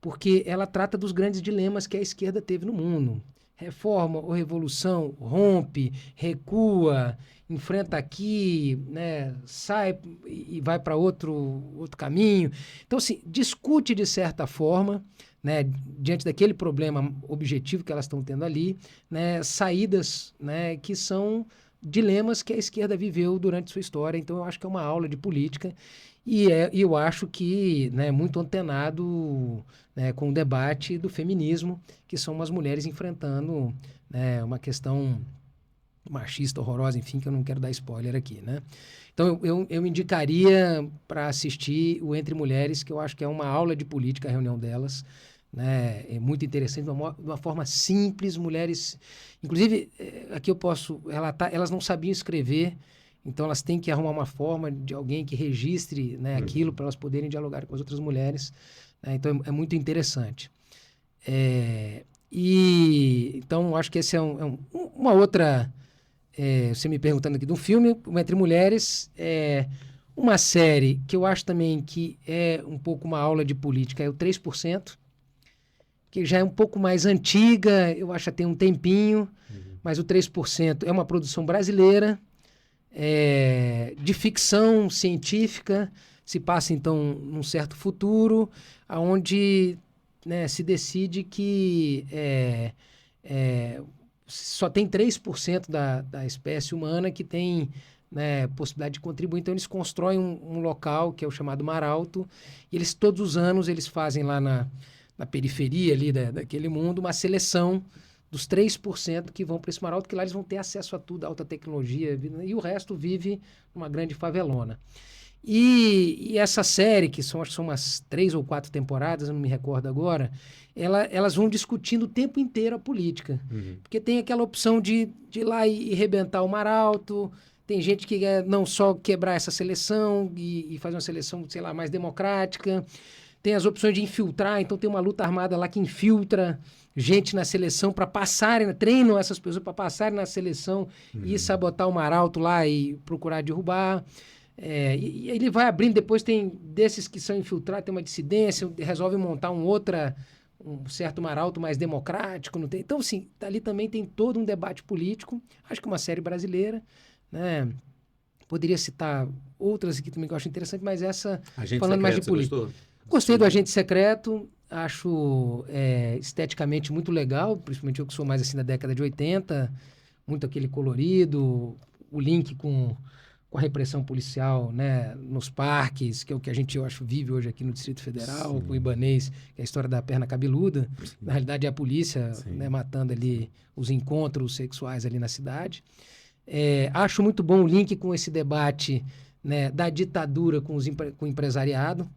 porque ela trata dos grandes dilemas que a esquerda teve no mundo. Reforma ou revolução, rompe, recua, enfrenta aqui, né, sai e vai para outro caminho. Então, assim, discute de certa forma, né, diante daquele problema objetivo que elas estão tendo ali, né, saídas, né, que são dilemas que a esquerda viveu durante sua história. Então, eu acho que é uma aula de política e eu acho que, né, muito antenado, né, com o debate do feminismo, que são umas mulheres enfrentando, né, uma questão machista, horrorosa, enfim, que eu não quero dar spoiler aqui, né? Então, eu indicaria para assistir o Entre Mulheres, que eu acho que é uma aula de política, a reunião delas, né? É muito interessante, de uma forma simples, mulheres... Inclusive, aqui eu posso relatar, elas não sabiam escrever, então elas têm que arrumar uma forma de alguém que registre, né, aquilo para elas poderem dialogar com as outras mulheres, né? Então, é muito interessante. Então, acho que esse é uma outra... você me perguntando aqui de um filme, Entre Mulheres, uma série que eu acho também que é um pouco uma aula de política, é o 3%, que já é um pouco mais antiga, eu acho que tem um tempinho, mas o 3% é uma produção brasileira, de ficção científica, se passa então num certo futuro, onde, né, se decide que só tem 3% da espécie humana que tem, né, possibilidade de contribuir. Então, eles constroem um local que é o chamado Mar Alto, e eles, todos os anos, eles fazem lá na periferia ali daquele mundo uma seleção dos 3% que vão para esse Mar Alto, que lá eles vão ter acesso a tudo, alta tecnologia, e o resto vive numa grande favelona. E essa série, que acho que são umas 3 ou 4 temporadas, eu não me recordo agora, elas vão discutindo o tempo inteiro a política. Porque tem aquela opção de ir lá e rebentar o Mar Alto, tem gente que quer não só quebrar essa seleção e fazer uma seleção, sei lá, mais democrática, tem as opções de infiltrar, então tem uma luta armada lá que infiltra gente na seleção para passarem, treinam essas pessoas para passarem na seleção e sabotar o Mar Alto lá e procurar derrubar. E ele vai abrindo, depois tem desses que são infiltrados, tem uma dissidência, resolve montar um certo Mar Alto mais democrático. Não tem? Então, assim, ali também tem todo um debate político. Acho que uma série brasileira, né? Poderia citar outras aqui também que eu acho interessante, mas essa, Agente falando Secreto, mais de você política. gostou? Gostei do Agente Secreto, acho esteticamente muito legal, principalmente eu que sou mais assim da década de 80, muito aquele colorido, o link com a repressão policial, né, nos parques, que é o que a gente, eu acho, vive hoje aqui no Distrito Federal, com o Ibanez, que é a história da perna cabeluda. Na realidade, é a polícia, né, matando ali os encontros sexuais ali na cidade. Acho muito bom o link com esse debate, né, da ditadura com o empresariado.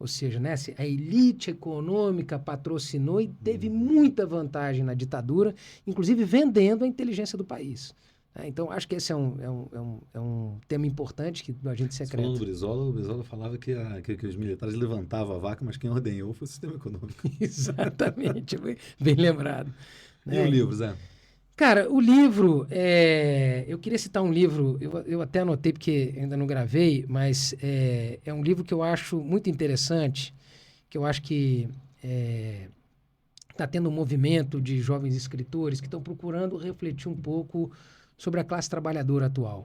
Ou seja, né, a elite econômica patrocinou e teve muita vantagem na ditadura, inclusive vendendo a inteligência do país. Então, acho que esse é um tema importante que do Agente Secreto. Falando do o Brizola falava que os militares levantavam a vaca, mas quem ordenhou foi o sistema econômico. Exatamente, bem lembrado. E o livro, Zé? Cara, o livro, eu queria citar um livro, eu até anotei porque ainda não gravei, mas é um livro que eu acho muito interessante, que eu acho que está tendo um movimento de jovens escritores que estão procurando refletir um pouco sobre a classe trabalhadora atual.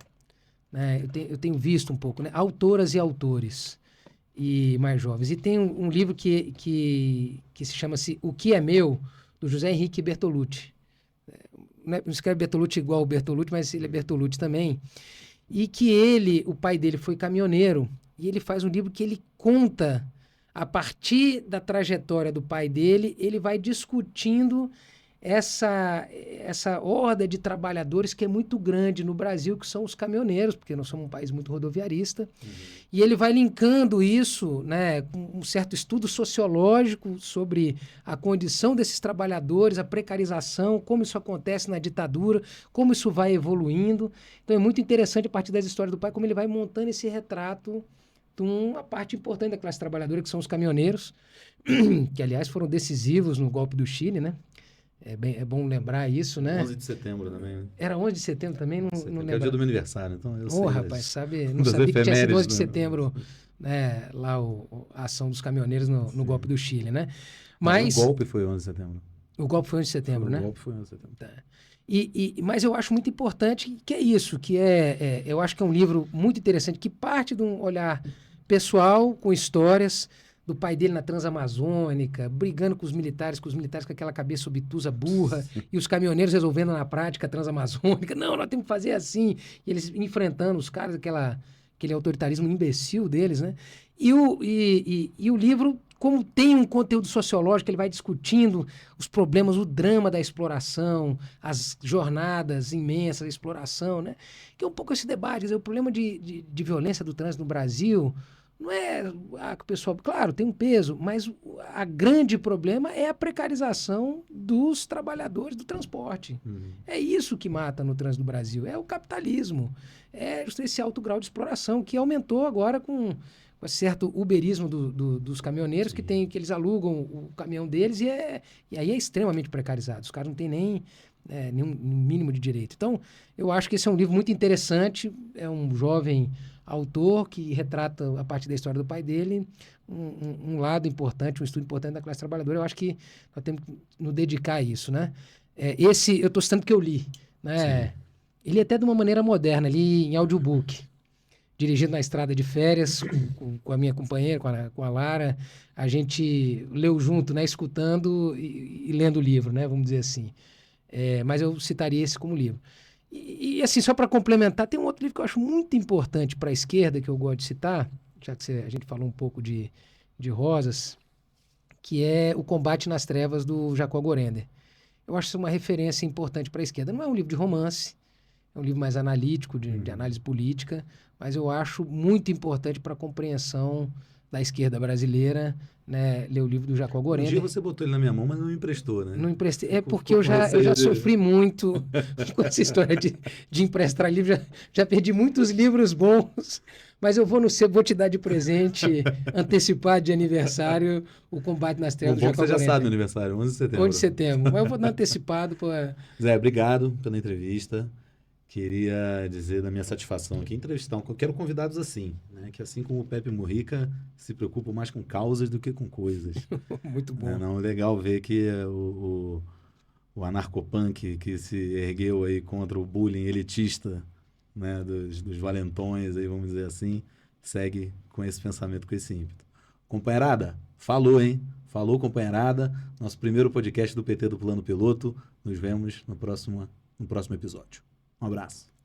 Né? Eu tenho visto um pouco, né? Autoras e autores e mais jovens. E tem um livro que se chama-se O Que é Meu, do José Henrique Bertolucci. Não escreve Bertolucci igual o Bertolucci, mas ele é Bertolucci também. E que o pai dele foi caminhoneiro, e ele faz um livro que ele conta, a partir da trajetória do pai dele, ele vai discutindo essa horda de trabalhadores que é muito grande no Brasil, que são os caminhoneiros, porque nós somos um país muito rodoviarista. E ele vai linkando isso, né, com um certo estudo sociológico sobre a condição desses trabalhadores, a precarização, como isso acontece na ditadura, como isso vai evoluindo. Então é muito interessante, a partir das histórias do pai, como ele vai montando esse retrato de uma parte importante da classe trabalhadora, que são os caminhoneiros, que, aliás, foram decisivos no golpe do Chile, né? É bom lembrar isso, né? 11 de setembro também. Era 11 de setembro também, não É o lembro. dia do meu aniversário, então eu sei. Rapaz, não das sabia que tinha sido 11 de efemérides, setembro, né, lá a ação dos caminhoneiros no golpe do Chile, né? Mas Mas o golpe foi 11 de setembro. o golpe foi 11 de setembro, né? O golpe foi 11 de setembro. Tá. Mas eu acho muito importante que é isso, eu acho que é um livro muito interessante, que parte de um olhar pessoal, com histórias do pai dele na Transamazônica, brigando com os militares com aquela cabeça obtusa, burra, e os caminhoneiros resolvendo na prática a Transamazônica. Não, nós temos que fazer assim. E eles enfrentando os caras, aquele autoritarismo imbecil deles, né? E o livro, como tem um conteúdo sociológico, ele vai discutindo os problemas, o drama da exploração, as jornadas imensas da exploração, né? Que é um pouco esse debate. Quer dizer, o problema de violência do trânsito no Brasil não é que o pessoal... Claro, tem um peso, mas a grande problema é a precarização dos trabalhadores do transporte. É isso que mata no trânsito do Brasil. É o capitalismo. É esse alto grau de exploração que aumentou agora com certo uberismo dos caminhoneiros, que eles alugam o caminhão deles e aí é extremamente precarizado. Os caras não têm nem nenhum mínimo de direito. Então, eu acho que esse é um livro muito interessante. É um jovem autor que retrata, a partir da história do pai dele, um lado importante, um estudo importante da classe trabalhadora. Eu acho que nós temos que nos dedicar a isso, né? Eu estou citando que eu li, né? Ele até de uma maneira moderna, ali em audiobook, dirigindo na estrada de férias com a minha companheira, com a Lara. A gente leu junto, né? Escutando e lendo o livro, né? Vamos dizer assim. Mas eu citaria esse como livro. E assim, só para complementar, tem um outro livro que eu acho muito importante para a esquerda, que eu gosto de citar, já que a gente falou um pouco de Rosas, que é O Combate nas Trevas, do Jacob Gorender. Eu acho isso uma referência importante para a esquerda. Não é um livro de romance, é um livro mais analítico, de análise política, mas eu acho muito importante para a compreensão da esquerda brasileira, né, ler o livro do Jacob Gorender. Um dia você botou ele na minha mão, mas não me emprestou, né? Não emprestei. É porque eu já sofri muito com essa história de emprestar livro. Já perdi muitos livros bons, mas eu vou te dar de presente, antecipado de aniversário, O Combate nas Trevas do Jacob Gorender. Você já sabe meu aniversário, aniversário, 11 de setembro. 11 de setembro. Mas eu vou dar antecipado. Zé, obrigado pela entrevista. Queria dizer da minha satisfação aqui entrevistar. Eu quero convidados assim, né? Que assim como o Pepe Mujica se preocupam mais com causas do que com coisas. Muito bom. Não, é legal ver que o anarcopunk que se ergueu aí contra o bullying elitista, né? Dos valentões, aí, vamos dizer assim, segue com esse pensamento, com esse ímpeto. Companheirada, falou, hein? Falou, companheirada. Nosso primeiro podcast do PT do Plano Piloto. Nos vemos no próximo episódio. Um abraço.